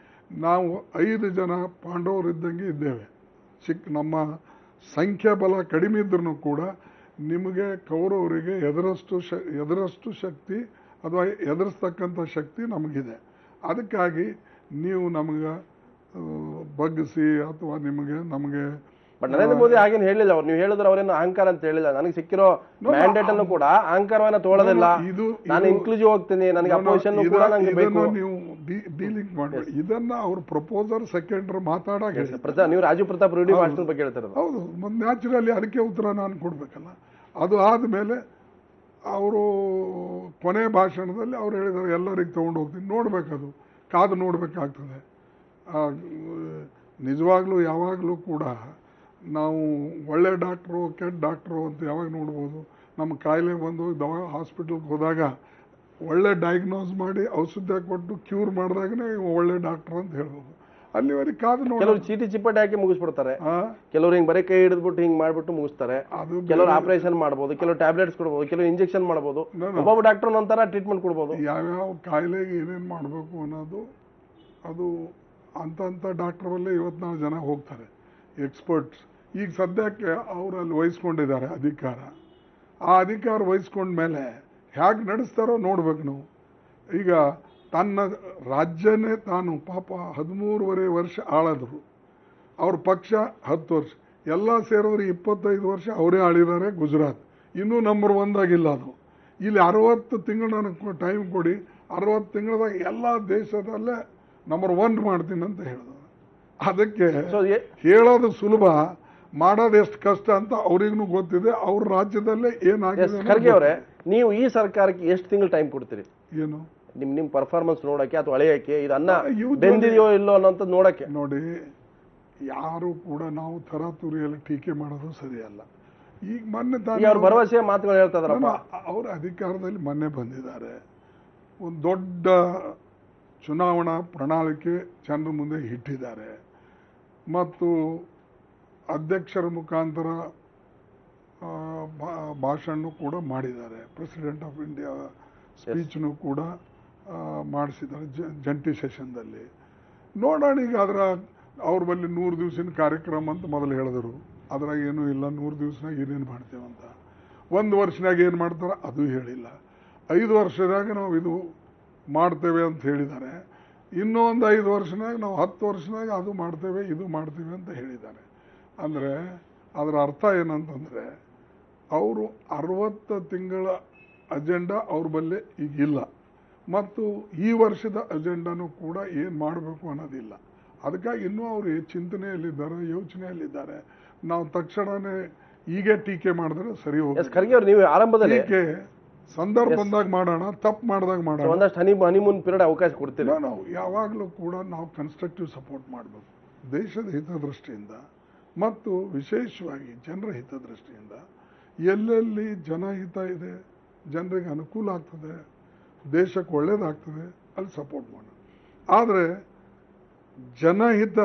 ನಾವು 5 ಜನ ಪಾಂಡವರಿದ್ದಂಗೆ ಇದ್ದೇವೆ. ನಮ್ಮ ಸಂಖ್ಯಾಬಲ ಕಡಿಮೆ ಇದ್ರೂ ಕೂಡ ನಿಮಗೆ ಕೌರವರಿಗೆ ಎದುರಷ್ಟು ಶಕ್ತಿ ಅಥವಾ ಎದುರಿಸ್ತಕ್ಕಂಥ ಶಕ್ತಿ ನಮಗಿದೆ. ಅದಕ್ಕಾಗಿ ನೀವು ನಮಗೆ ಬಗ್ಗಿಸಿ ಅಥವಾ ನಮಗೆ ಬಟ್ ನರೇಂದ್ರ ಮೋದಿ ಹಾಗೇನು ಹೇಳಿಲ್ಲ. ಅವ್ರು ನೀವು ಹೇಳಿದ್ರೆ ಅವರೇನು ಅಹಂಕಾರ ಅಂತ ಹೇಳಿಲ್ಲ. ನನಗೆ ಸಿಕ್ಕಿರೋ ಮ್ಯಾಂಡೇಟ್ ಅನ್ನು ಕೂಡ ಅಹಂಕಾರವನ್ನ ತೋಳೋದಿಲ್ಲ. ನಾನು ಇನ್ಕ್ಲೂಸಿವ್ ಹೋಗ್ತೀನಿ, ನನಗೆ ಅಪೋಸಿಷನ್ ಕೂಡ ನನಗೆ ಬೇಕು. ನೀವು ಡೀಲಿಂಗ್ ಮಾಡಬೇಡಿ. ಇದನ್ನ ಅವ್ರ ಪ್ರಪೋಸರ್ ಸೆಕೆಂಡರ್ ಮಾತಾಡಾಗ ನೀವು ರಾಜೀವ್ ಪ್ರತಾಪ್ ರೂಢಿ ಭಾಷಣದ ಬಗ್ಗೆ ಹೇಳ್ತಾರೆ. ಹೌದು, ನ್ಯಾಚುರಲಿ ಅದಕ್ಕೆ ಉತ್ತರ ನಾನು ಕೊಡ್ಬೇಕಲ್ಲ. ಅದು ಆದಮೇಲೆ ಅವರು ಕೊನೆ ಭಾಷಣದಲ್ಲಿ ಅವ್ರು ಹೇಳಿದ್ದಾರೆ ಎಲ್ಲರಿಗೆ ತೊಗೊಂಡು ಹೋಗ್ತೀನಿ. ನೋಡ್ಬೇಕದು, ಕಾದು ನೋಡ್ಬೇಕಾಗ್ತದೆ. ನಿಜವಾಗ್ಲೂ ಯಾವಾಗಲೂ ಕೂಡ ನಾವು ಒಳ್ಳೆ ಡಾಕ್ಟ್ರು ಕೆಟ್ಟ ಡಾಕ್ಟ್ರು ಅಂತ ಯಾವಾಗ ನೋಡ್ಬೋದು. ನಮ್ಮ ಕಾಯಿಲೆ ಬಂದು ಹಾಸ್ಪಿಟಲ್ಗೆ ಹೋದಾಗ ಒಳ್ಳೆ ಡಯಾಗ್ನೋಸ್ ಮಾಡಿ ಔಷಧ ಕೊಟ್ಟು ಕ್ಯೂರ್ ಮಾಡಿದಾಗನೇ ಒಳ್ಳೆ ಡಾಕ್ಟ್ರು ಅಂತ ಹೇಳ್ಬೋದು. ಅಲ್ಲಿವರೆಗೆ ಕಾದು ನೋಡಿ. ಕೆಲವರು ಚೀಟಿ ಚಿಪ್ಪಟೆ ಹಾಕಿ ಮುಗಿಸ್ಬಿಡ್ತಾರೆ, ಕೆಲವರು ಹಿಂಗೆ ಬರೀ ಕೈ ಹಿಡಿದ್ಬಿಟ್ಟು ಹಿಂಗೆ ಮಾಡ್ಬಿಟ್ಟು ಮುಗಿಸ್ತಾರೆ. ಕೆಲವರು ಆಪರೇಷನ್ ಮಾಡ್ಬೋದು, ಕೆಲವರು ಟ್ಯಾಬ್ಲೆಟ್ಸ್ ಕೊಡ್ಬೋದು, ಕೆಲವರು ಇಂಜೆಕ್ಷನ್ ಮಾಡ್ಬೋದು. ಒಬ್ಬೊಬ್ಬ ಡಾಕ್ಟರ್ ಒಂಥರ ಟ್ರೀಟ್ಮೆಂಟ್ ಕೊಡ್ಬೋದು. ಯಾವ್ಯಾವ ಕಾಯಿಲೆಗೆ ಏನೇನು ಮಾಡಬೇಕು ಅನ್ನೋದು ಅದು ಅಂತ ಡಾಕ್ಟ್ರಲ್ಲೇ 24 ಜನ ಹೋಗ್ತಾರೆ ಎಕ್ಸ್ಪರ್ಟ್ಸ್. ಈಗ ಸದ್ಯಕ್ಕೆ ಅವರಲ್ಲಿ ವಹಿಸ್ಕೊಂಡಿದ್ದಾರೆ ಅಧಿಕಾರ. ಆ ಅಧಿಕಾರ ವಹಿಸ್ಕೊಂಡ್ಮೇಲೆ ಹೇಗೆ ನಡೆಸ್ತಾರೋ ನೋಡ್ಬೇಕು ನಾವು. ಈಗ ತನ್ನ ರಾಜ್ಯನೇ ತಾನು ಪಾಪ 13.5 ವರ್ಷ ಆಳಿದ್ರು. ಅವ್ರ ಪಕ್ಷ 10 ವರ್ಷ, ಎಲ್ಲ ಸೇರಿದ್ರೆ 25 ವರ್ಷ ಅವರೇ ಆಳಿದ್ದಾರೆ ಗುಜರಾತ್. ಇನ್ನೂ ನಂಬರ್ 1 ಆಗಿಲ್ಲ ಅದು. ಇಲ್ಲಿ 60 ತಿಂಗಳು ನನಗೆ ಟೈಮ್ ಕೊಡಿ, 60 ತಿಂಗಳದಾಗ ಎಲ್ಲ ದೇಶದಲ್ಲೇ ನಂಬರ್ 1 ಮಾಡ್ತೀನಿ ಅಂತ ಹೇಳಿದ್ರು. ಅದಕ್ಕೆ ಹೇಳೋದು ಸುಲಭ, ಮಾಡೋದು ಎಷ್ಟು ಕಷ್ಟ ಅಂತ ಅವ್ರಿಗೂ ಗೊತ್ತಿದೆ. ಅವ್ರ ರಾಜ್ಯದಲ್ಲೇ ಏನಾಗಿದೆ. ಖರ್ಗೆ ಅವರೇ, ನೀವು ಈ ಸರ್ಕಾರಕ್ಕೆ ಎಷ್ಟು ತಿಂಗಳು ಟೈಮ್ ಕೊಡ್ತೀರಿ? ಏನು ನಿಮ್ ಪರ್ಫಾರ್ಮೆನ್ಸ್ ನೋಡಕ್ಕೆ ಅಥವಾ ಅಳೆಯಕ್ಕೆ, ಇದು ಅನ್ನ ಬೆಂದಿದೆಯೋ ಇಲ್ಲೋ ಅನ್ನೋಂಥ ನೋಡಕ್ಕೆ? ನೋಡಿ, ಯಾರು ಕೂಡ ನಾವು ತರಾತುರಿಯಲ್ಲಿ ಟೀಕೆ ಮಾಡೋದು ಸರಿಯಲ್ಲ. ಈಗ ಮೊನ್ನೆ ಅವ್ರ ಭರವಸೆ ಮಾತುಗಳು ಹೇಳ್ತಾ ಇದಾರಪ್ಪ. ಅವ್ರ ಅಧಿಕಾರದಲ್ಲಿ ಮೊನ್ನೆ ಬಂದಿದ್ದಾರೆ, ಒಂದು ದೊಡ್ಡ ಚುನಾವಣಾ ಪ್ರಣಾಳಿಕೆ ಜನರ ಮುಂದೆ ಇಟ್ಟಿದ್ದಾರೆ. ಮತ್ತು ಅಧ್ಯಕ್ಷರ ಮುಖಾಂತರ ಭಾಷಣ ಕೂಡ ಮಾಡಿದ್ದಾರೆ. ಪ್ರೆಸಿಡೆಂಟ್ ಆಫ್ ಇಂಡಿಯಾ ಸ್ಪೀಚ್ನು ಕೂಡ ಮಾಡಿಸಿದ್ದಾರೆ ಜಂಟಿ ಸೆಷನ್ದಲ್ಲಿ. ನೋಡೋಣ ಈಗ ಅವ್ರ ಬಳಿ 100 ದಿವಸಿನ ಕಾರ್ಯಕ್ರಮ ಅಂತ ಮೊದಲು ಹೇಳಿದ್ರು. ಅದ್ರಾಗ ಏನೂ ಇಲ್ಲ. 100 ದಿವಸನಾಗ ಏನೇನು ಮಾಡ್ತೇವಂತ, 1 ವರ್ಷನಾಗ ಏನು ಮಾಡ್ತಾರೆ ಅದು ಹೇಳಿಲ್ಲ. 5 ವರ್ಷದಾಗ ನಾವು ಇದು ಮಾಡ್ತೇವೆ ಅಂತ ಹೇಳಿದ್ದಾರೆ. ಇನ್ನೂ ಒಂದು 5 ವರ್ಷನಾಗ ನಾವು 10 ವರ್ಷನಾಗ ಅದು ಮಾಡ್ತೇವೆ ಇದು ಮಾಡ್ತೇವೆ ಅಂತ ಹೇಳಿದ್ದಾರೆ. ಅಂದರೆ ಅದರ ಅರ್ಥ ಏನಂತಂದರೆ ಅವರು 60 ತಿಂಗಳ ಅಜೆಂಡಾ ಅವ್ರ ಬಳಿ ಈಗಿಲ್ಲ, ಮತ್ತು ಈ ವರ್ಷದ ಅಜೆಂಡಾನು ಕೂಡ ಏನು ಮಾಡಬೇಕು ಅನ್ನೋದಿಲ್ಲ. ಅದಕ್ಕಾಗಿ ಇನ್ನೂ ಅವರು ಚಿಂತನೆಯಲ್ಲಿದ್ದಾರೆ, ಯೋಚನೆಯಲ್ಲಿದ್ದಾರೆ. ನಾವು ತಕ್ಷಣವೇ ಈಗ ಟೀಕೆ ಮಾಡಿದ್ರೆ ಸರಿ ಹೋಗುತ್ತೆ. ಖರ್ಗೆ ಅವರು ನೀವು ಆರಂಭದಲ್ಲಿ ಟೀಕೆ ಸಂದರ್ಭ ಬಂದಾಗ ಮಾಡೋಣ, ತಪ್ಪು ಮಾಡಿದಾಗ ಮಾಡೋಣ. ಒಂದಷ್ಟು ಹನಿಮೂನ್ ಪೀರಿಯಡ್ ಅವಕಾಶ ಕೊಡ್ತೀವಿ. ನಾವು ಯಾವಾಗಲೂ ಕೂಡ ನಾವು ಕನ್ಸ್ಟ್ರಕ್ಟಿವ್ ಸಪೋರ್ಟ್ ಮಾಡಬೇಕು, ದೇಶದ ಹಿತದೃಷ್ಟಿಯಿಂದ ಮತ್ತು ವಿಶೇಷವಾಗಿ ಜನರ ಹಿತದೃಷ್ಟಿಯಿಂದ. ಎಲ್ಲೆಲ್ಲಿ ಜನಹಿತ ಇದೆ, ಜನರಿಗೆ ಅನುಕೂಲ ಆಗ್ತದೆ, ದೇಶಕ್ಕೆ ಒಳ್ಳೇದಾಗ್ತದೆ, ಅಲ್ಲಿ ಸಪೋರ್ಟ್ ಮಾಡೋಣ. ಆದರೆ ಜನಹಿತ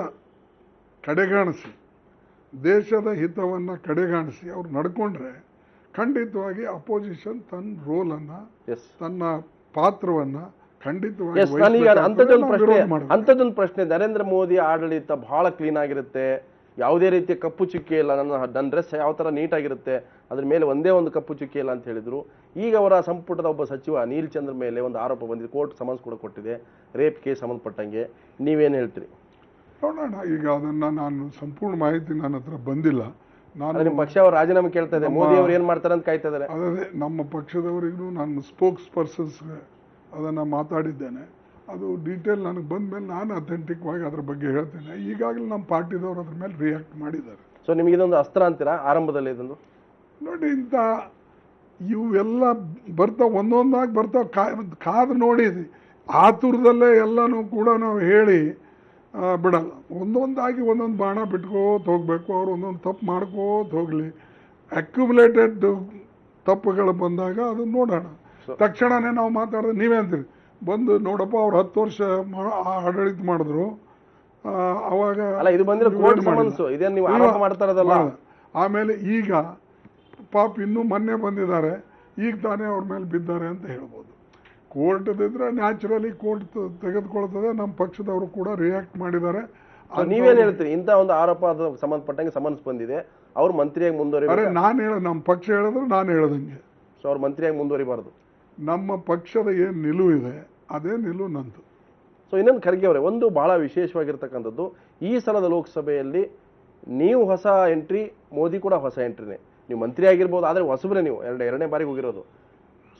ಕಡೆಗಾಣಿಸಿ, ದೇಶದ ಹಿತವನ್ನು ಕಡೆಗಾಣಿಸಿ ಅವ್ರು ನಡ್ಕೊಂಡ್ರೆ ಖಂಡಿತವಾಗಿ ಅಪೋಸಿಷನ್ ತನ್ನ ರೋಲನ್ನು, ತನ್ನ ಪಾತ್ರವನ್ನು ಖಂಡಿತವಾಗಿ ಅಂಥದ್ದೊಂದು ಪ್ರಶ್ನೆ. ನರೇಂದ್ರ ಮೋದಿ ಆಡಳಿತ ಬಹಳ ಕ್ಲೀನ್ ಆಗಿರುತ್ತೆ, ಯಾವುದೇ ರೀತಿಯ ಕಪ್ಪು ಚುಕ್ಕಿ ಇಲ್ಲ, ನನ್ನ ಡ್ರೆಸ್ ಯಾವ ಥರ ನೀಟಾಗಿರುತ್ತೆ, ಅದ್ರ ಮೇಲೆ ಒಂದೇ ಒಂದು ಕಪ್ಪು ಚುಕ್ಕಿ ಇಲ್ಲ ಅಂತ ಹೇಳಿದ್ರು. ಈಗ ಅವರ ಸಂಪುಟದ ಒಬ್ಬ ಸಚಿವ ನೀಲ್ ಚಂದ್ರ ಮೇಲೆ ಒಂದು ಆರೋಪ ಬಂದಿದೆ, ಕೋರ್ಟ್ ಸಮನ್ಸ್ ಕೂಡ ಕೊಟ್ಟಿದೆ, ರೇಪ್ ಕೇಸ್ ಸಂಬಂಧಪಟ್ಟಂಗೆ. ನೀವೇನು ಹೇಳ್ತೀರಿ? ನೋಡೋಣ, ಈಗ ಅದನ್ನು ನಾನು ಸಂಪೂರ್ಣ ಮಾಹಿತಿ ನನ್ನ ಹತ್ರ ಬಂದಿಲ್ಲ. ನಿಮ್ಮ ಪಕ್ಷ ಅವರು ರಾಜೀನಾಮೆ ಕೇಳ್ತಾ ಇದೆ, ಮೋದಿ ಅವರು ಏನು ಮಾಡ್ತಾರೆ ಅಂತ ಕಾಯ್ತಾ ಇದ್ದಾರೆ. ಅದೇ ನಮ್ಮ ಪಕ್ಷದವರಿಗೂ ನಾನು ಸ್ಪೋಕ್ಸ್ ಪರ್ಸನ್ಸ್ಗೆ ಅದನ್ನು ಮಾತಾಡಿದ್ದೇನೆ. ಅದು ಡೀಟೇಲ್ ನನಗೆ ಬಂದ ಮೇಲೆ ನಾನು ಅಥೆಂಟಿಕ್ವಾಗಿ ಅದ್ರ ಬಗ್ಗೆ ಹೇಳ್ತೇನೆ. ಈಗಾಗಲೇ ನಮ್ಮ ಪಾರ್ಟಿದವರು ಅದ್ರ ಮೇಲೆ ರಿಯಾಕ್ಟ್ ಮಾಡಿದ್ದಾರೆ. ಸೊ ನಿಮಗೆ ಇದೊಂದು ಅಸ್ತ್ರ ಅಂತೀರಾ ಆರಂಭದಲ್ಲಿ? ಇದೊಂದು ನೋಡಿ, ಇಂಥ ಇವೆಲ್ಲ ಬರ್ತಾವೆ, ಒಂದೊಂದಾಗಿ ಬರ್ತಾವೆ. ಕಾದು ನೋಡಿ ಆತುರದಲ್ಲೇ ಎಲ್ಲನೂ ಕೂಡ ನಾವು ಹೇಳಿ ಬಿಡಲ್ಲ. ಒಂದೊಂದಾಗಿ ಒಂದೊಂದು ಬಾಣ ಬಿಟ್ಕೋತ ಹೋಗ್ಬೇಕು. ಅವ್ರು ಒಂದೊಂದು ತಪ್ಪು ಮಾಡ್ಕೋತ ಹೋಗಲಿ. ಅಕ್ಯುಮುಲೇಟೆಡ್ ತಪ್ಪುಗಳು ಬಂದಾಗ ಅದನ್ನು ನೋಡೋಣ. ತಕ್ಷಣನೇ ನಾವು ಮಾತಾಡಿದ್ರೆ ನೀವೇ ಅಂತೀರಿ, ಬಂದು ನೋಡಪ್ಪ ಅವ್ರು 10 ವರ್ಷ ಆಡಳಿತ ಮಾಡಿದ್ರು, ಅವಾಗ ಆಮೇಲೆ ಈಗ ಪಾಪ ಇನ್ನೂ ಮೊನ್ನೆ ಬಂದಿದ್ದಾರೆ, ಈಗ ತಾನೇ ಅವ್ರ ಮೇಲೆ ಬಿದ್ದಾರೆ ಅಂತ ಹೇಳ್ಬೋದು. ಕೋರ್ಟ್ದಿದ್ರೆ ನ್ಯಾಚುರಲಿ ಕೋರ್ಟ್ ತೆಗೆದುಕೊಳ್ತದೆ. ನಮ್ಮ ಪಕ್ಷದವರು ಕೂಡ ರಿಯಾಕ್ಟ್ ಮಾಡಿದ್ದಾರೆ. ನೀವೇನು ಹೇಳ್ತೀರಿ? ಇಂಥ ಒಂದು ಆರೋಪ ಸಂಬಂಧಪಟ್ಟಂಗೆ ಸಮನ್ಸ್ ಬಂದಿದೆ, ಅವ್ರು ಮಂತ್ರಿಯಾಗಿ ಮುಂದುವರಿ. ನಮ್ಮ ಪಕ್ಷ ಹೇಳಿದ್ರೆ ನಾನು ಹೇಳ್ದಂಗೆ. ಸೊ ಅವ್ರು ಮಂತ್ರಿಯಾಗಿ ಮುಂದುವರಿಬಾರ್ದು. ನಮ್ಮ ಪಕ್ಷದ ಏನು ನಿಲುವು ಇದೆ ಅದೇ ನಿಲುವು ನಂದು. ಸೊ ಇನ್ನೊಂದು ಖರ್ಗೆ ಅವರೇ, ಒಂದು ಬಹಳ ವಿಶೇಷವಾಗಿರ್ತಕ್ಕಂಥದ್ದು, ಈ ಸಲದ ಲೋಕಸಭೆಯಲ್ಲಿ ನೀವು ಹೊಸ ಎಂಟ್ರಿ, ಮೋದಿ ಕೂಡ ಹೊಸ ಎಂಟ್ರಿನೇ. ನೀವು ಮಂತ್ರಿ ಆಗಿರ್ಬೋದು, ಆದರೆ ಹೊಸಬ್ರೆ, ನೀವು ಎರಡನೇ ಬಾರಿಗೆ ಹೋಗಿರೋದು.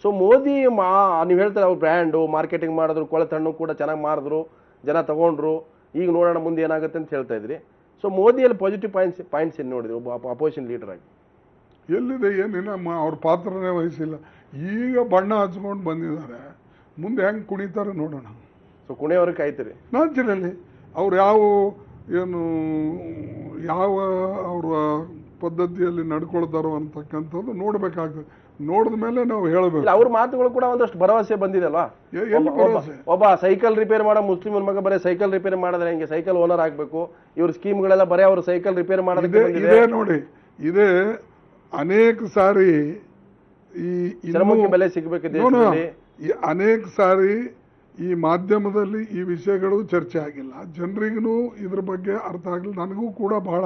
ಸೊ ಮೋದಿ ನೀವು ಹೇಳ್ತಾರೆ ಅವ್ರು ಬ್ರ್ಯಾಂಡು ಮಾರ್ಕೆಟಿಂಗ್ ಮಾಡಿದ್ರು, ಕೊಳೆತಣ್ಣು ಕೂಡ ಚೆನ್ನಾಗಿ ಮಾರಿದ್ರು, ಜನ ತಗೊಂಡ್ರು, ಈಗ ನೋಡೋಣ ಮುಂದೆ ಏನಾಗುತ್ತೆ ಅಂತ ಹೇಳ್ತಾ ಇದ್ರಿ. ಸೊ ಮೋದಿಯಲ್ಲಿ ಪಾಸಿಟಿವ್ ಪಾಯಿಂಟ್ಸ್ ಏನು ನೋಡಿದ್ರು ಒಬ್ಬ ಅಪೋಸಿಷನ್ ಲೀಡರ್ ಆಗಿ? ಎಲ್ಲಿದೆ? ಏನಿಲ್ಲ, ಅವ್ರ ಪಾತ್ರನೇ ವಹಿಸಿಲ್ಲ. ಈಗ ಬಣ್ಣ ಹಚ್ಕೊಂಡು ಬಂದಿದ್ದಾರೆ, ಮುಂದೆ ಹೆಂಗೆ ಕುಣಿತಾರೆ ನೋಡೋಣ. ಸೊ ಕುಣಿಯವ್ರಿಗೆ ಕಾಯ್ತೀರಿ? ನ್ಯಾಚುರಲಿ ಅವ್ರು ಯಾವ ಅವರ ಪದ್ಧತಿಯಲ್ಲಿ ನಡ್ಕೊಳ್ತಾರೋ ಅಂತಕ್ಕಂಥದ್ದು ನೋಡ್ಬೇಕಾಗ್ತದೆ. ನೋಡಿದ ಮೇಲೆ ನಾವು ಹೇಳಬೇಕು. ಅವ್ರ ಮಾತುಗಳು ಕೂಡ ಒಂದಷ್ಟು ಭರವಸೆ ಬಂದಿದೆ ಅಲ್ವಾ? ಒಬ್ಬ ಸೈಕಲ್ ರಿಪೇರ್ ಮಾಡೋ ಮುಸ್ಲಿಂ ಮಗ ಬರೀ ಸೈಕಲ್ ರಿಪೇರ್ ಮಾಡಿದ್ರೆ ಹೆಂಗೆ, ಸೈಕಲ್ ಓನರ್ ಆಗ್ಬೇಕು, ಇವ್ರ ಸ್ಕೀಮ್ಗಳೆಲ್ಲ ಬರೀ ಅವ್ರು ಸೈಕಲ್ ರಿಪೇರ್ ಮಾಡೋದೇ ನೋಡಿ. ಇದೇ ಅನೇಕ ಸಾರಿ ಶ್ರಮಕ್ಕೆ ಬೆಲೆ ಸಿಗಬೇಕು. ಅನೇಕ ಸಾರಿ ಈ ಮಾಧ್ಯಮದಲ್ಲಿ ಈ ವಿಷಯಗಳು ಚರ್ಚೆ ಆಗಿಲ್ಲ, ಜನರಿಗೂ ಇದ್ರ ಬಗ್ಗೆ ಅರ್ಥ ಆಗಿಲ್ಲ. ನನಗೂ ಕೂಡ ಬಹಳ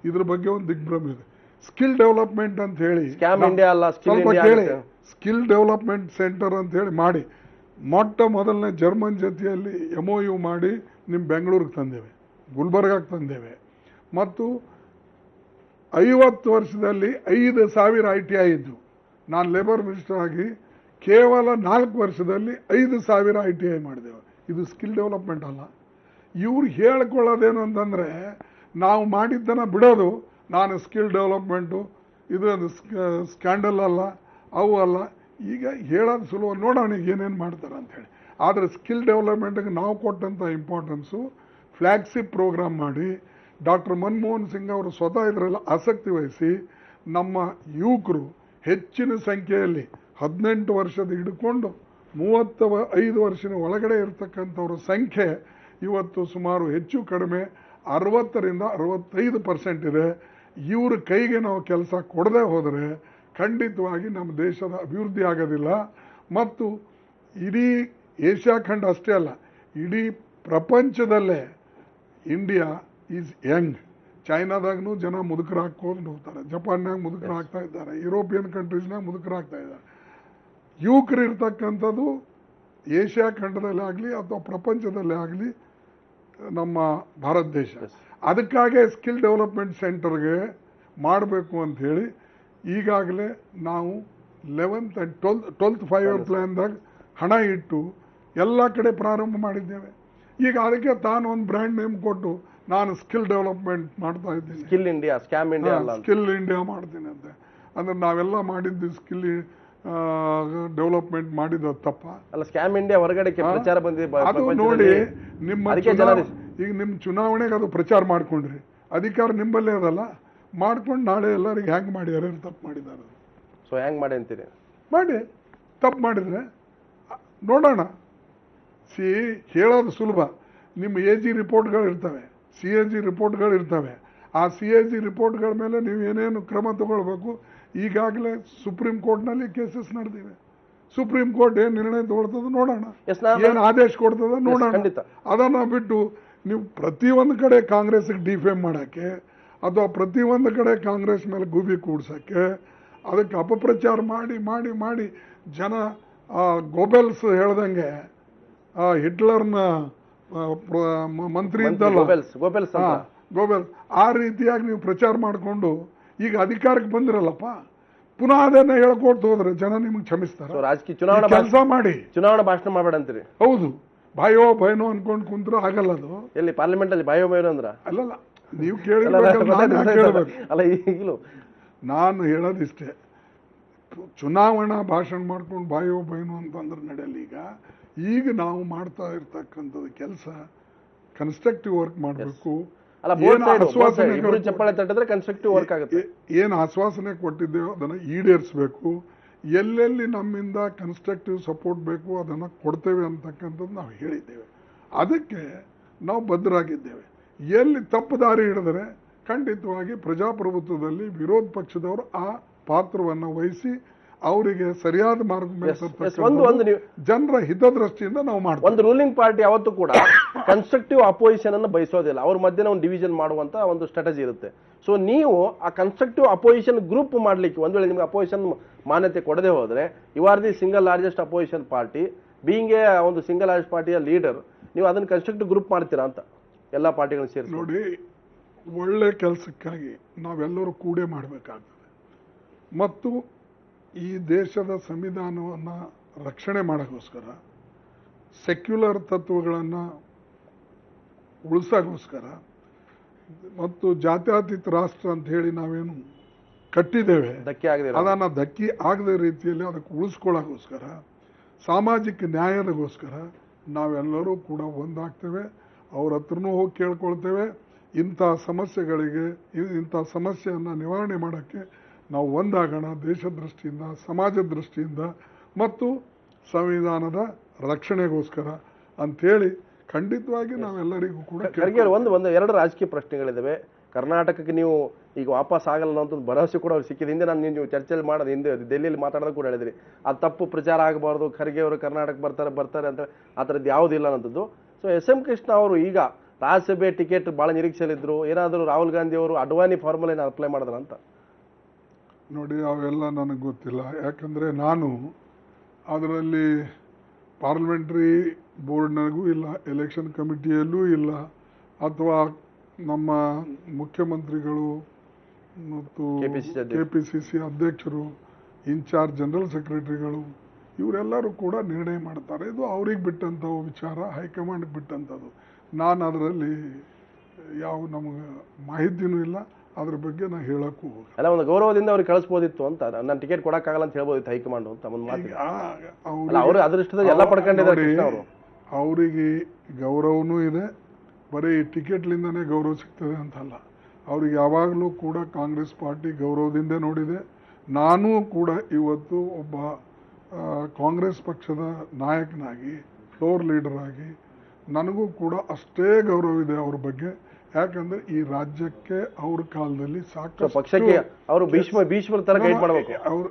ಇದ್ರ ಬಗ್ಗೆ ಒಂದು ದಿಗ್ಭ್ರಮೆ ಇದೆ. ಸ್ಕಿಲ್ ಡೆವಲಪ್ಮೆಂಟ್ ಅಂತ ಹೇಳಿ, ಸ್ವಲ್ಪ ಕೇಳಿ, ಸ್ಕಿಲ್ ಡೆವಲಪ್ಮೆಂಟ್ ಸೆಂಟರ್ ಅಂತ ಹೇಳಿ ಮಾಡಿ ಮೊಟ್ಟ ಮೊದಲನೇ ಜರ್ಮನ್ ಜೊತೆಯಲ್ಲಿ MOU ಮಾಡಿ ನಿಮ್ಮ ಬೆಂಗಳೂರಿಗೆ ತಂದೇವೆ, ಗುಲ್ಬರ್ಗಾಗೆ ತಂದೇವೆ. ಮತ್ತು 50 ವರ್ಷದಲ್ಲಿ 5,000 ITI ಇದ್ದು, ನಾನು ಲೇಬರ್ ಮಿನಿಸ್ಟರ್ ಆಗಿ ಕೇವಲ 4 ವರ್ಷದಲ್ಲಿ 5,000 ITI ಮಾಡಿದೆವು. ಇದು ಸ್ಕಿಲ್ ಡೆವಲಪ್ಮೆಂಟ್ ಅಲ್ಲ. ಇವ್ರು ಹೇಳ್ಕೊಳ್ಳೋದೇನು ಅಂತಂದರೆ, ನಾವು ಮಾಡಿದ್ದನ್ನು ಬಿಡೋದು, ನಾನು ಸ್ಕಿಲ್ ಡೆವಲಪ್ಮೆಂಟು ಇದು ಸ್ಕ್ಯಾಂಡಲ್ ಅಲ್ಲ, ಅವು ಅಲ್ಲ. ಈಗ ಹೇಳೋದು ಸುಲಭ, ನೋಡೋಣ ಏನೇನು ಮಾಡ್ತಾರೆ ಅಂಥೇಳಿ. ಆದರೆ ಸ್ಕಿಲ್ ಡೆವಲಪ್ಮೆಂಟ್ಗೆ ನಾವು ಕೊಟ್ಟಂಥ ಇಂಪಾರ್ಟೆನ್ಸು ಫ್ಲ್ಯಾಗ್ಶಿಪ್ ಪ್ರೋಗ್ರಾಮ್ ಮಾಡಿ, ಡಾಕ್ಟರ್ ಮನಮೋಹನ್ ಸಿಂಗ್ ಅವರು ಸ್ವತಃ ಇದರಲ್ಲಿ ಆಸಕ್ತಿ ವಹಿಸಿ ನಮ್ಮ ಯುವಕರು ಹೆಚ್ಚಿನ ಸಂಖ್ಯೆಯಲ್ಲಿ 18 ವರ್ಷದ ಹಿಡ್ಕೊಂಡು 35 ವರ್ಷದ ಒಳಗಡೆ ಇರತಕ್ಕಂಥವ್ರ ಸಂಖ್ಯೆ ಇವತ್ತು ಸುಮಾರು ಹೆಚ್ಚು ಕಡಿಮೆ 60ರಿಂದ 65% ಇದೆ. ಇವ್ರ ಕೈಗೆ ನಾವು ಕೆಲಸ ಕೊಡದೆ ಹೋದರೆ ಖಂಡಿತವಾಗಿ ನಮ್ಮ ದೇಶದ ಅಭಿವೃದ್ಧಿ ಆಗೋದಿಲ್ಲ. ಮತ್ತು ಇಡೀ ಏಷ್ಯಾ ಖಂಡ ಅಷ್ಟೇ ಅಲ್ಲ, ಇಡೀ ಪ್ರಪಂಚದಲ್ಲೇ ಇಂಡಿಯಾ ಈಸ್ ಯಂಗ್. ಚೈನಾದಾಗೂ ಜನ ಮುದುಕರಾಗ್ಕೊಂಡು ಹೋಗ್ತಾರೆ, ಜಪಾನ್ಯಾಗ ಮುದುಕರಾಗ್ತಾ ಇದ್ದಾರೆ, ಯುರೋಪಿಯನ್ ಕಂಟ್ರೀಸ್ನಾಗ ಮುದುಕರಾಗ್ತಾ ಇದ್ದಾರೆ. ಯುವಕರು ಇರ್ತಕ್ಕಂಥದ್ದು ಏಷ್ಯಾ ಖಂಡದಲ್ಲಿ ಆಗಲಿ ಅಥವಾ ಪ್ರಪಂಚದಲ್ಲೇ ಆಗಲಿ ನಮ್ಮ ಭಾರತ ದೇಶ. ಅದಕ್ಕಾಗಿ ಸ್ಕಿಲ್ ಡೆವಲಪ್ಮೆಂಟ್ ಸೆಂಟರ್ಗೆ ಮಾಡಬೇಕು ಅಂತ ಹೇಳಿ ಈಗಾಗಲೇ ನಾವು 11th and 12th 5-year ಪ್ಲ್ಯಾನ್ದಾಗ ಹಣ ಇಟ್ಟು ಎಲ್ಲ ಕಡೆ ಪ್ರಾರಂಭ ಮಾಡಿದ್ದೇವೆ. ಈಗ ಅದಕ್ಕೆ ತಾನು ಒಂದು ಬ್ರ್ಯಾಂಡ್ ನೇಮ್ ಕೊಟ್ಟು ನಾನು ಸ್ಕಿಲ್ ಡೆವಲಪ್ಮೆಂಟ್ ಮಾಡ್ತಾ ಇದ್ದೀನಿ, ಸ್ಕಿಲ್ ಇಂಡಿಯಾ, ಸ್ಕ್ಯಾಮ್ ಇಂಡಿಯಾ ಅಲ್ಲ, ಸ್ಕಿಲ್ ಇಂಡಿಯಾ ಮಾಡ್ತೀನಿ ಅಂತ. ಅಂದ್ರೆ ನಾವೆಲ್ಲ ಮಾಡಿದ್ದು ಸ್ಕಿಲ್ ಡೆವಲಪ್ಮೆಂಟ್ ಮಾಡಿದ ತಪ್ಪ ಅಲ್ಲ. ಸ್ಕ್ಯಾಮ್ ಇಂಡಿಯಾ ಹೊರಗಡೆ ಪ್ರಚಾರ ಬಂದಿದೆ. ಅದು ನೋಡಿ, ನಿಮ್ಮ ಈಗ ನಿಮ್ಮ ಚುನಾವಣೆಗೆ ಅದು ಪ್ರಚಾರ ಮಾಡ್ಕೊಂಡ್ರಿ, ಅಧಿಕಾರ ನಿಂಬಲ್ಲೇ ಅದಲ್ಲ, ಮಾಡ್ಕೊಂಡು ನಾಳೆ ಎಲ್ಲರಿಗೆ ಹ್ಯಾಂಗ್ ಮಾಡ್ಯಾರ ತಪ್ಪು ಮಾಡಿದ್ದಾರೆ. ಸೊ ಹ್ಯಾಂಗ್ ಮಾಡಿ ಅಂತೀರಿ? ಮಾಡಿ, ತಪ್ಪು ಮಾಡಿದ್ರೆ ನೋಡೋಣ. ಹೇಳೋದು ಸುಲಭ. ನಿಮ್ಮ AG ರಿಪೋರ್ಟ್ಗಳು ಇರ್ತವೆ, CAG ರಿಪೋರ್ಟ್ಗಳು ಇರ್ತವೆ. ಆ CAG ರಿಪೋರ್ಟ್ಗಳ ಮೇಲೆ ನೀವು ಏನೇನು ಕ್ರಮ ತಗೊಳ್ಬೇಕು. ಈಗಾಗಲೇ ಸುಪ್ರೀಂ ಕೋರ್ಟ್ನಲ್ಲಿ ಕೇಸಸ್ ನಡೆದಿವೆ. ಸುಪ್ರೀಂ ಕೋರ್ಟ್ ಏನು ನಿರ್ಣಯ ತಗೊಳ್ತದ ನೋಡೋಣ, ಏನು ಆದೇಶ ಕೊಡ್ತದ ನೋಡೋಣ. ಅದನ್ನ ಬಿಟ್ಟು ನೀವು ಪ್ರತಿಯೊಂದು ಕಡೆ ಕಾಂಗ್ರೆಸ್ಗೆ ಡಿಫೇಮ್ ಮಾಡೋಕ್ಕೆ ಅಥವಾ ಪ್ರತಿಯೊಂದು ಕಡೆ ಕಾಂಗ್ರೆಸ್ ಮೇಲೆ ಗೂಬಿ ಕೂಡ್ಸೋಕ್ಕೆ, ಅದಕ್ಕೆ ಅಪಪ್ರಚಾರ ಮಾಡಿ ಮಾಡಿ ಮಾಡಿ ಜನ ಗೋಬೆಲ್ಸ್ ಹೇಳ್ದಂಗೆ ಹಿಟ್ಲರ್ನ ಮಂತ್ರಿ ಇದ್ದಲ್ಲ, ಗೋಬೆಲ್ಸ್ ಆ ರೀತಿಯಾಗಿ ನೀವು ಪ್ರಚಾರ ಮಾಡಿಕೊಂಡು ಈಗ ಅಧಿಕಾರಕ್ಕೆ ಬಂದಿರಲ್ಲಪ್ಪ, ಪುನಃ ಅದನ್ನ ಹೇಳ್ಕೊಟ್ಟು ಹೋದ್ರೆ ಜನ ನಿಮ್ಗೆ ಕ್ಷಮಿಸ್ತಾರೆ. ರಾಜಕೀಯ ಚುನಾವಣಾ ಕೆಲಸ ಮಾಡಿ, ಚುನಾವಣಾ ಭಾಷಣ ಮಾಡಬೇಡ ಅಂತೀರಿ? ಹೌದು. ಬಾಯೋ ಬಯನೋ ಅನ್ಕೊಂಡು ಕುಂತ್ರು ಆಗಲ್ಲ. ಅದು ಎಲ್ಲಿ ಪಾರ್ಲಿಮೆಂಟ್ ಅಲ್ಲಿ ಬಾಯೋ ಬಯನೋ ಅಂದ್ರ ಅಲ್ಲಲ್ಲ, ನೀವು ಕೇಳಿರ್ಬೇಕು. ಅಲ್ಲ, ಈಗಲೂ ನಾನು ಹೇಳೋದಿಷ್ಟೇ, ಚುನಾವಣಾ ಭಾಷಣ ಮಾಡ್ಕೊಂಡು ಬಾಯೋ ಬಯನೋ ಅಂತಂದ್ರೆ ನಡೆಯಲ್ಲ. ಈಗ ನಾವು ಮಾಡ್ತಾ ಇರ್ತಕ್ಕಂಥದ್ದು ಕೆಲಸ ಕನ್ಸ್ಟ್ರಕ್ಟಿವ್ ವರ್ಕ್ ಮಾಡಬೇಕು. ಚಪ್ಪಾಳೆ ತಟ್ಟಿದ್ರೆ ಕನ್ಸ್ಟ್ರಕ್ಟಿವ್ ವರ್ಕ್ ಆಗುತ್ತೆ. ಏನು ಆಶ್ವಾಸನೆ ಕೊಟ್ಟಿದ್ದೇವೆ ಅದನ್ನು ಈಡೇರಿಸಬೇಕು. ಎಲ್ಲೆಲ್ಲಿ ನಮ್ಮಿಂದ ಕನ್ಸ್ಟ್ರಕ್ಟಿವ್ ಸಪೋರ್ಟ್ ಬೇಕು ಅದನ್ನು ಕೊಡ್ತೇವೆ ಅಂತಕ್ಕಂಥದ್ದು ನಾವು ಹೇಳಿದ್ದೇವೆ. ಅದಕ್ಕೆ ನಾವು ಬದ್ಧರಾಗಿದ್ದೇವೆ. ಎಲ್ಲಿ ತಪ್ಪು ದಾರಿ ಹಿಡಿದರೆ ಖಂಡಿತವಾಗಿ ಪ್ರಜಾಪ್ರಭುತ್ವದಲ್ಲಿ ವಿರೋಧ ಪಕ್ಷದವರು ಆ ಪಾತ್ರವನ್ನು ವಹಿಸಿ ಅವರಿಗೆ ಸರಿಯಾದ ಮಾರ್ಗ ಜನರ ಹಿತದೃಷ್ಟಿಯಿಂದ ನಾವು ಮಾಡ್ತೀವಿ. ಒಂದು ರೂಲಿಂಗ್ ಪಾರ್ಟಿ ಯಾವತ್ತೂ ಕೂಡ ಕನ್ಸ್ಟ್ರಕ್ಟಿವ್ ಅಪೋಸಿಷನ್ ಅನ್ನು ಬಯಸೋದಿಲ್ಲ. ಅವ್ರ ಮಧ್ಯೆ ಒಂದು ಡಿವಿಷನ್ ಮಾಡುವಂತ ಒಂದು ಸ್ಟ್ರಾಟಜಿ ಇರುತ್ತೆ. ಸೊ ನೀವು ಆ ಕನ್ಸ್ಟ್ರಕ್ಟಿವ್ ಅಪೋಸಿಷನ್ ಗ್ರೂಪ್ ಮಾಡ್ಲಿಕ್ಕೆ ಒಂದ್ ವೇಳೆ ನಿಮ್ಗೆ ಅಪೋಸಿಷನ್ ಮಾನ್ಯತೆ ಕೊಡದೆ ಹೋದ್ರೆ, you are the single largest opposition party, being a ಒಂದು ಸಿಂಗಲ್ ಲಾರ್ಜೆಸ್ಟ್ ಪಾರ್ಟಿಯ ಲೀಡರ್, ನೀವು ಅದನ್ನ ಕನ್ಸ್ಟ್ರಕ್ಟಿವ್ ಗ್ರೂಪ್ ಮಾಡ್ತೀರಾ ಅಂತ ಎಲ್ಲ ಪಾರ್ಟಿಗಳನ್ನ ಸೇರಿಸಿ? ನೋಡಿ, ಒಳ್ಳೆ ಕೆಲಸಕ್ಕಾಗಿ ನಾವೆಲ್ಲರೂ ಕೂಡೇ ಮಾಡಬೇಕಾಗ್ತದೆ. ಮತ್ತು ಈ ದೇಶದ ಸಂವಿಧಾನವನ್ನು ರಕ್ಷಣೆ ಮಾಡೋಕ್ಕೋಸ್ಕರ, ಸೆಕ್ಯುಲರ್ ತತ್ವಗಳನ್ನು ಉಳಿಸೋಕ್ಕೋಸ್ಕರ ಮತ್ತು ಜಾತ್ಯತೀತ ರಾಷ್ಟ್ರ ಅಂತ ಹೇಳಿ ನಾವೇನು ಕಟ್ಟಿದ್ದೇವೆ ಅದನ್ನು ಧಕ್ಕೆ ಆಗದ ರೀತಿಯಲ್ಲಿ ಅದಕ್ಕೆ ಉಳಿಸ್ಕೊಳ್ಳೋಕ್ಕೋಸ್ಕರ, ಸಾಮಾಜಿಕ ನ್ಯಾಯದಗೋಸ್ಕರ ನಾವೆಲ್ಲರೂ ಕೂಡ ಒಂದಾಗ್ತೇವೆ. ಅವ್ರ ಹತ್ರನೂ ಹೋಗಿ ಕೇಳ್ಕೊಳ್ತೇವೆ. ಇಂಥ ಸಮಸ್ಯೆಗಳಿಗೆ, ಇಂಥ ಸಮಸ್ಯೆಯನ್ನು ನಿವಾರಣೆ ಮಾಡೋಕ್ಕೆ ನಾವು ಒಂದಾಗೋಣ, ದೇಶ ದೃಷ್ಟಿಯಿಂದ, ಸಮಾಜ ದೃಷ್ಟಿಯಿಂದ ಮತ್ತು ಸಂವಿಧಾನದ ರಕ್ಷಣೆಗೋಸ್ಕರ ಅಂಥೇಳಿ ಖಂಡಿತವಾಗಿ ನಾವೆಲ್ಲರಿಗೂ ಕೂಡ. ಒಂದು ಎರಡು ರಾಜಕೀಯ ಪ್ರಶ್ನೆಗಳಿದ್ದಾವೆ. ಕರ್ನಾಟಕಕ್ಕೆ ನೀವು ಈಗ ವಾಪಸ್ ಆಗಲ್ಲ ಅಂತ ಭರವಸೆ ಕೂಡ ಅವ್ರು ಸಿಕ್ಕಿದೆ. ಹಿಂದೆ ನಾನು ನೀವು ಚರ್ಚೆಯಲ್ಲಿ ಮಾಡೋದು, ಹಿಂದೆ ಡೆಲ್ಲಿಯಲ್ಲಿ ಮಾತಾಡೋದು ಕೂಡ ಹೇಳಿದ್ರಿ, ಅದು ತಪ್ಪು ಪ್ರಚಾರ ಆಗಬಾರ್ದು, ಖರ್ಗೆ ಅವರು ಕರ್ನಾಟಕ ಬರ್ತಾರೆ ಅಂತ ಆ ಥರದ್ದು ಯಾವುದಿಲ್ಲ ಅನ್ನೋದು. ಸೊ SM ಕೃಷ್ಣ ಅವರು ಈಗ ರಾಜ್ಯಸಭೆ ಟಿಕೆಟ್ ಭಾಳ ನಿರೀಕ್ಷೆಯಲ್ಲಿದ್ದರು. ಏನಾದರೂ ರಾಹುಲ್ ಗಾಂಧಿ ಅವರು ಅಡ್ವಾನಿ ಫಾರ್ಮುಲಾ ಏನು ಅಪ್ಲೈ ಮಾಡಿದ್ರ ಅಂತ? ನೋಡಿ, ಅವೆಲ್ಲ ನನಗೆ ಗೊತ್ತಿಲ್ಲ. ಯಾಕಂದರೆ ನಾನು ಅದರಲ್ಲಿ ಪಾರ್ಲಿಮೆಂಟ್ರಿ ಬೋರ್ಡ್ನಾಗೂ ಇಲ್ಲ, ಎಲೆಕ್ಷನ್ ಕಮಿಟಿಯಲ್ಲೂ ಇಲ್ಲ, ಅಥವಾ ನಮ್ಮ ಮುಖ್ಯಮಂತ್ರಿಗಳು ಮತ್ತು KPCC ಅಧ್ಯಕ್ಷರು, ಇನ್ಚಾರ್ಜ್ ಜನರಲ್ ಸೆಕ್ರೆಟರಿಗಳು ಇವರೆಲ್ಲರೂ ಕೂಡ ನಿರ್ಣಯ ಮಾಡ್ತಾರೆ. ಇದು ಅವ್ರಿಗೆ ಬಿಟ್ಟಂಥ ವಿಚಾರ, ಹೈಕಮಾಂಡ್ಗೆ ಬಿಟ್ಟಂಥದ್ದು. ನಾನು ಅದರಲ್ಲಿ ಯಾವ ನಮಗೆ ಮಾಹಿತಿನೂ ಇಲ್ಲ, ಅದ್ರ ಬಗ್ಗೆ ನಾ ಹೇಳಕ್ಕೂ ಅಲ್ಲ. ಒಂದು ಗೌರವದಿಂದ ಅವ್ರಿಗೆ ಕಳಿಸ್ಬೋದಿತ್ತು ಅಂತ, ನಾನು ಟಿಕೆಟ್ ಕೊಡಕ್ಕಾಗಲ್ಲ ಅಂತ ಹೇಳ್ಬೋದಿತ್ತು ಹೈಕಮಾಂಡ್ ಅಂತ ಒಂದು ಮಾತು. ಅವರು ಅದೃಷ್ಟದ ಎಲ್ಲ ಪಡ್ಕೊಂಡಿದ್ದಾರೆ. ಅವರಿಗೆ ಗೌರವನೂ ಇದೆ, ಬರೀ ಟಿಕೆಟ್ಲಿಂದನೇ ಗೌರವ ಸಿಗ್ತದೆ ಅಂತಲ್ಲ. ಅವ್ರಿಗೆ ಯಾವಾಗಲೂ ಕೂಡ ಕಾಂಗ್ರೆಸ್ ಪಾರ್ಟಿ ಗೌರವದಿಂದ ನೋಡಿದೆ. ನಾನೂ ಕೂಡ ಇವತ್ತು ಒಬ್ಬ ಕಾಂಗ್ರೆಸ್ ಪಕ್ಷದ ನಾಯಕನಾಗಿ, ಫ್ಲೋರ್ ಲೀಡರ್ ಆಗಿ ನನಗೂ ಕೂಡ ಅಷ್ಟೇ ಗೌರವ ಇದೆ ಅವ್ರ ಬಗ್ಗೆ. ಯಾಕಂದ್ರೆ ಈ ರಾಜ್ಯಕ್ಕೆ ಅವ್ರ ಕಾಲದಲ್ಲಿ ಸಾಕಷ್ಟು ಅವರು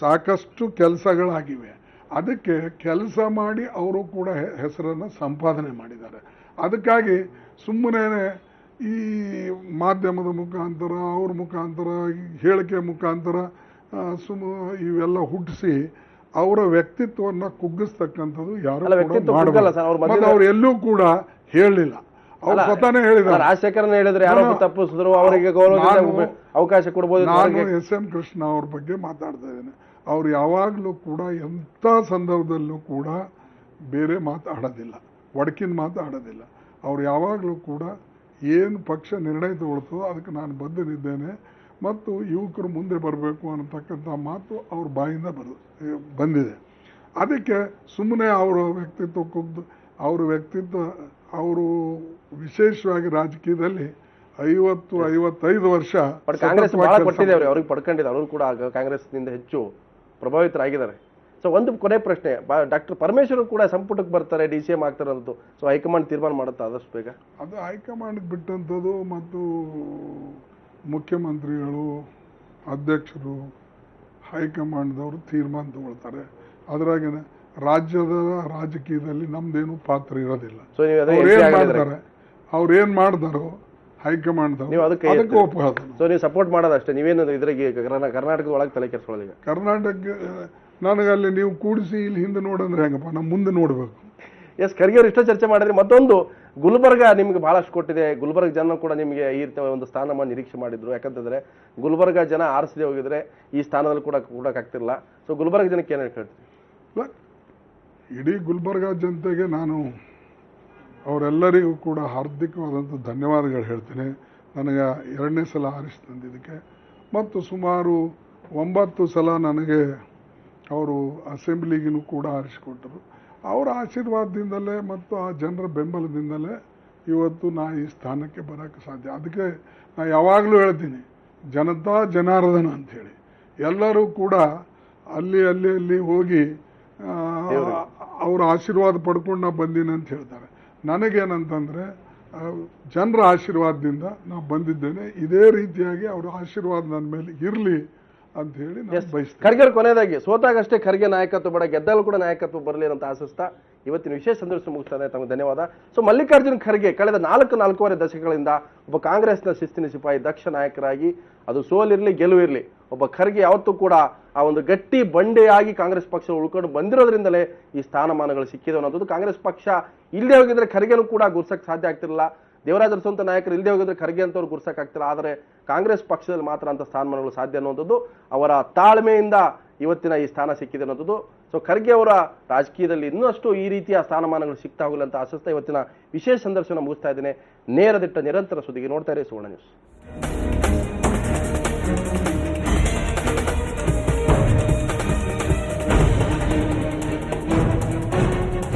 ಸಾಕಷ್ಟು ಕೆಲಸಗಳಾಗಿವೆ. ಅದಕ್ಕೆ ಕೆಲಸ ಮಾಡಿ ಅವರು ಕೂಡ ಹೆಸರನ್ನು ಸಂಪಾದನೆ ಮಾಡಿದ್ದಾರೆ. ಅದಕ್ಕಾಗಿ ಸುಮ್ಮನೆ ಈ ಮಾಧ್ಯಮದ ಮುಖಾಂತರ ಅವ್ರ ಮುಖಾಂತರ ಹೇಳಿಕೆ ಮುಖಾಂತರ ಇವೆಲ್ಲ ಹುಟ್ಟಿಸಿ ಅವರ ವ್ಯಕ್ತಿತ್ವವನ್ನು ಕುಗ್ಗಿಸ್ತಕ್ಕಂಥದ್ದು ಯಾರು ಅವ್ರು ಎಲ್ಲೂ ಕೂಡ ಹೇಳಲಿಲ್ಲ. ಅವ್ರು ಸ್ವತಃನೇ ಹೇಳಿದ್ದಾರೆ. ರಾಜಶೇಖರನ್ ಹೇಳಿದ್ರೆ ಯಾರೋ ತಪ್ಪಿಸಿದ್ರು ಅವರಿಗೆ ಅವಕಾಶ ಕೊಡಬಹುದು. ನಾನು ಎಸ್.ಎಂ. ಕೃಷ್ಣ ಅವ್ರ ಬಗ್ಗೆ ಮಾತಾಡ್ತಾ ಇದ್ದೇನೆ. ಅವ್ರು ಯಾವಾಗಲೂ ಕೂಡ ಎಂಥ ಸಂದರ್ಭದಲ್ಲೂ ಕೂಡ ಬೇರೆ ಮಾತಾಡೋದಿಲ್ಲ, ಒಡಕಿನ ಮಾತಾಡೋದಿಲ್ಲ. ಅವ್ರು ಯಾವಾಗಲೂ ಕೂಡ ಏನು ಪಕ್ಷ ನಿರ್ಣಯ ತಗೊಳ್ತದೋ ಅದಕ್ಕೆ ನಾನು ಬದ್ಧನಿದ್ದೇನೆ ಮತ್ತು ಯುವಕರು ಮುಂದೆ ಬರಬೇಕು ಅನ್ನತಕ್ಕಂಥ ಮಾತು ಅವ್ರ ಬಾಯಿಂದ ಬಂದಿದೆ. ಅದಕ್ಕೆ ಸುಮ್ಮನೆ ಅವರ ವ್ಯಕ್ತಿತ್ವ ಕುಗ್ದು ಅವರು ವಿಶೇಷವಾಗಿ ರಾಜಕೀಯದಲ್ಲಿ 50-55 ವರ್ಷ ಕಾಂಗ್ರೆಸ್ ಬಹಳ ಕೊಟ್ಟಿದ್ದೇವೆ ಅವ್ರಿಗೆ ಪಡ್ಕೊಂಡಿದ್ದಾರೆ. ಅವರು ಕೂಡ ಕಾಂಗ್ರೆಸ್ನಿಂದ ಹೆಚ್ಚು ಪ್ರಭಾವಿತರಾಗಿದ್ದಾರೆ. ಸೊ ಒಂದು ಕೊನೆ ಪ್ರಶ್ನೆ, ಡಾಕ್ಟರ್ ಪರಮೇಶ್ವರ್ ಕೂಡ ಸಂಪುಟಕ್ಕೆ ಬರ್ತಾರೆ, DCM ಆಗ್ತಾರೆ ಅನ್ನೋದು. ಸೊ ಹೈಕಮಾಂಡ್ ತೀರ್ಮಾನ ಮಾಡುತ್ತಾ ಆದಷ್ಟು ಬೇಗ? ಅದು ಹೈಕಮಾಂಡ್ ಬಿಟ್ಟಂಥದ್ದು ಮತ್ತು ಮುಖ್ಯಮಂತ್ರಿಗಳು, ಅಧ್ಯಕ್ಷರು, ಹೈಕಮಾಂಡ್ದವರು ತೀರ್ಮಾನ ತಗೊಳ್ತಾರೆ. ಅದ್ರಾಗಿನ ರಾಜ್ಯದ ರಾಜಕೀಯದಲ್ಲಿ ನಮ್ದೇನು ಪಾತ್ರ ಇರೋದಿಲ್ಲ. ಅವ್ರು ಏನ್ ಮಾಡ್ತಾರೋ ಹೈಕಮಾಂಡ್ದವರು ಅದಕ್ಕೆ ಒಪ್ಪಿಗೆ. ಸೊ ನೀವು ಸಪೋರ್ಟ್ ಮಾಡೋದಷ್ಟೇ, ನೀವೇನು ಇದ್ರಾಗೆ ಕರ್ನಾಟಕದ ಒಳಗೆ ತಲೆ ಕೆಡಿಸ್ಕೊಳ್ಳೋದು? ಕರ್ನಾಟಕ ನನಗೆ ಅಲ್ಲಿ ನೀವು ಕೂಡಿಸಿ ಇಲ್ಲಿ ಹಿಂದೆ ನೋಡಂದ್ರೆ ಹೆಂಗಪ್ಪ, ನಾವು ಮುಂದೆ ನೋಡ್ಬೇಕು. ಎಸ್, ಖರ್ಗೆ ಅವರು ಇಷ್ಟ ಚರ್ಚೆ ಮಾಡಿದ್ರೆ ಮತ್ತೊಂದು ಗುಲ್ಬರ್ಗ ನಿಮ್ಗೆ ಬಹಳಷ್ಟು ಕೊಟ್ಟಿದೆ. ಗುಲ್ಬರ್ಗ ಜನ ಕೂಡ ನಿಮಗೆ ಈ ಒಂದು ಸ್ಥಾನಮಾನ ನಿರೀಕ್ಷೆ ಮಾಡಿದ್ರು. ಯಾಕಂತಂದ್ರೆ ಗುಲ್ಬರ್ಗ ಜನ ಆರಿಸದೆ ಹೋಗಿದ್ರೆ ಈ ಸ್ಥಾನದಲ್ಲಿ ಕೂಡ ಕೂಡಕ್ಕಾಗ್ತಿರಲ್ಲ. ಸೊ ಗುಲ್ಬರ್ಗ ಜನಕ್ಕೆ ಏನು ಹೇಳ್ತೀವಿ? ಇಡೀ ಗುಲ್ಬರ್ಗ ಜನತೆಗೆ ನಾನು ಅವರೆಲ್ಲರಿಗೂ ಕೂಡ ಹಾರ್ದಿಕವಾದಂಥ ಧನ್ಯವಾದಗಳು ಹೇಳ್ತೀನಿ. ನನಗೆ 2ನೇ ಸಲ ಆರಿಸಿ ತಂದಿದ್ದಕ್ಕೆ ಮತ್ತು ಸುಮಾರು 9 ಸಲ ನನಗೆ ಅವರು ಅಸೆಂಬ್ಲಿಗೂ ಕೂಡ ಆರಿಸಿಕೊಟ್ಟರು. ಅವರ ಆಶೀರ್ವಾದದಿಂದಲೇ ಮತ್ತು ಆ ಜನರ ಬೆಂಬಲದಿಂದಲೇ ಇವತ್ತು ನಾ ಈ ಸ್ಥಾನಕ್ಕೆ ಬರೋಕ್ಕೆ ಸಾಧ್ಯ. ಅದಕ್ಕೆ ನಾ ಯಾವಾಗಲೂ ಹೇಳ್ತೀನಿ, ಜನತಾ ಜನಾರ್ದನ ಅಂಥೇಳಿ. ಎಲ್ಲರೂ ಕೂಡ ಅಲ್ಲಿ ಹೋಗಿ ಅವರ ಆಶೀರ್ವಾದ ಪಡ್ಕೊಂಡು ನಾ ಬಂದೀನಿ ಅಂತ ಹೇಳ್ತಾರೆ. ನನಗೇನಂತಂದರೆ ಜನರ ಆಶೀರ್ವಾದದಿಂದ ನಾ ಬಂದಿದ್ದೇನೆ. ಇದೇ ರೀತಿಯಾಗಿ ಅವರ ಆಶೀರ್ವಾದ ನನ್ನ ಮೇಲೆ ಇರಲಿ ಅಂತ ಹೇಳಿ ನಾನು ಬಯಸ್ತೇನೆ. ಖರ್ಗೆ ಕೊನೆಯದಾಗಿ, ಸೋತಾಗಷ್ಟೇ ಖರ್ಗೆ ನಾಯಕತ್ವ ಬೇಡ, ಗೆದ್ದಾಗಲೂ ಕೂಡ ನಾಯಕತ್ವ ಬರಲಿ ಅಂತ ಆಶಿಸ್ತಾ ಇವತ್ತಿನ ವಿಶೇಷ ಸಂದರ್ಶ ಮುಗಿಸ್ತಾನೆ. ತಮಗೆ ಧನ್ಯವಾದ. ಸೊ ಮಲ್ಲಿಕಾರ್ಜುನ್ ಖರ್ಗೆ ಕಳೆದ 4-4.5 ದಶಕಗಳಿಂದ ಒಬ್ಬ ಕಾಂಗ್ರೆಸ್ನ ಶಿಸ್ತಿನ ಸಿಪಾಯಿ, ದಕ್ಷ ನಾಯಕರಾಗಿ, ಅದು ಸೋಲಿರಲಿ ಗೆಲುವಿರಲಿ, ಒಬ್ಬ ಖರ್ಗೆ ಯಾವತ್ತೂ ಕೂಡ ಆ ಒಂದು ಗಟ್ಟಿ ಬಂಡೆಯಾಗಿ ಕಾಂಗ್ರೆಸ್ ಪಕ್ಷ ಉಳ್ಕೊಂಡು ಬಂದಿರೋದ್ರಿಂದಲೇ ಈ ಸ್ಥಾನಮಾನಗಳು ಸಿಕ್ಕಿದೆ ಅನ್ನೋದು. ಕಾಂಗ್ರೆಸ್ ಪಕ್ಷ ಇಲ್ಲದೆ ಹೋಗಿದ್ರೆ ಖರ್ಗೆನೂ ಕೂಡ ಗುರ್ಸಕ್ಕೆ ಸಾಧ್ಯ ಆಗ್ತಿರಲಿಲ್ಲ. ದೇವರಾಜರ ಸ್ವಂತ ನಾಯಕರು ಇಲ್ಲದೆ ಹೋಗಿದ್ರೆ ಖರ್ಗೆ ಅಂತವ್ರು ಗುರ್ಸಕ್ಕೆ ಆಗ್ತಿಲ್ಲ. ಆದರೆ ಕಾಂಗ್ರೆಸ್ ಪಕ್ಷದಲ್ಲಿ ಮಾತ್ರ ಅಂತ ಸ್ಥಾನಮಾನಗಳು ಸಾಧ್ಯ ಅನ್ನುವಂಥದ್ದು, ಅವರ ತಾಳ್ಮೆಯಿಂದ ಇವತ್ತಿನ ಈ ಸ್ಥಾನ ಸಿಕ್ಕಿದೆ ಅನ್ನೋದು. ಸೊ ಖರ್ಗೆ ಅವರ ರಾಜಕೀಯದಲ್ಲಿ ಇನ್ನಷ್ಟು ಈ ರೀತಿಯ ಸ್ಥಾನಮಾನಗಳು ಸಿಗ್ತಾ ಹೋಗಲಿ ಅಂತ ಆಶಿಸ್ತಾ ಇವತ್ತಿನ ವಿಶೇಷ ಸಂದರ್ಶನ ಮುಗಿಸ್ತಾ ಇದ್ದೇನೆ. ನೇರ ದಿಟ್ಟ ನಿರಂತರ ಸುದ್ದಿಗೆ ನೋಡ್ತಾ ಇರಿ ಸುವರ್ಣ ನ್ಯೂಸ್.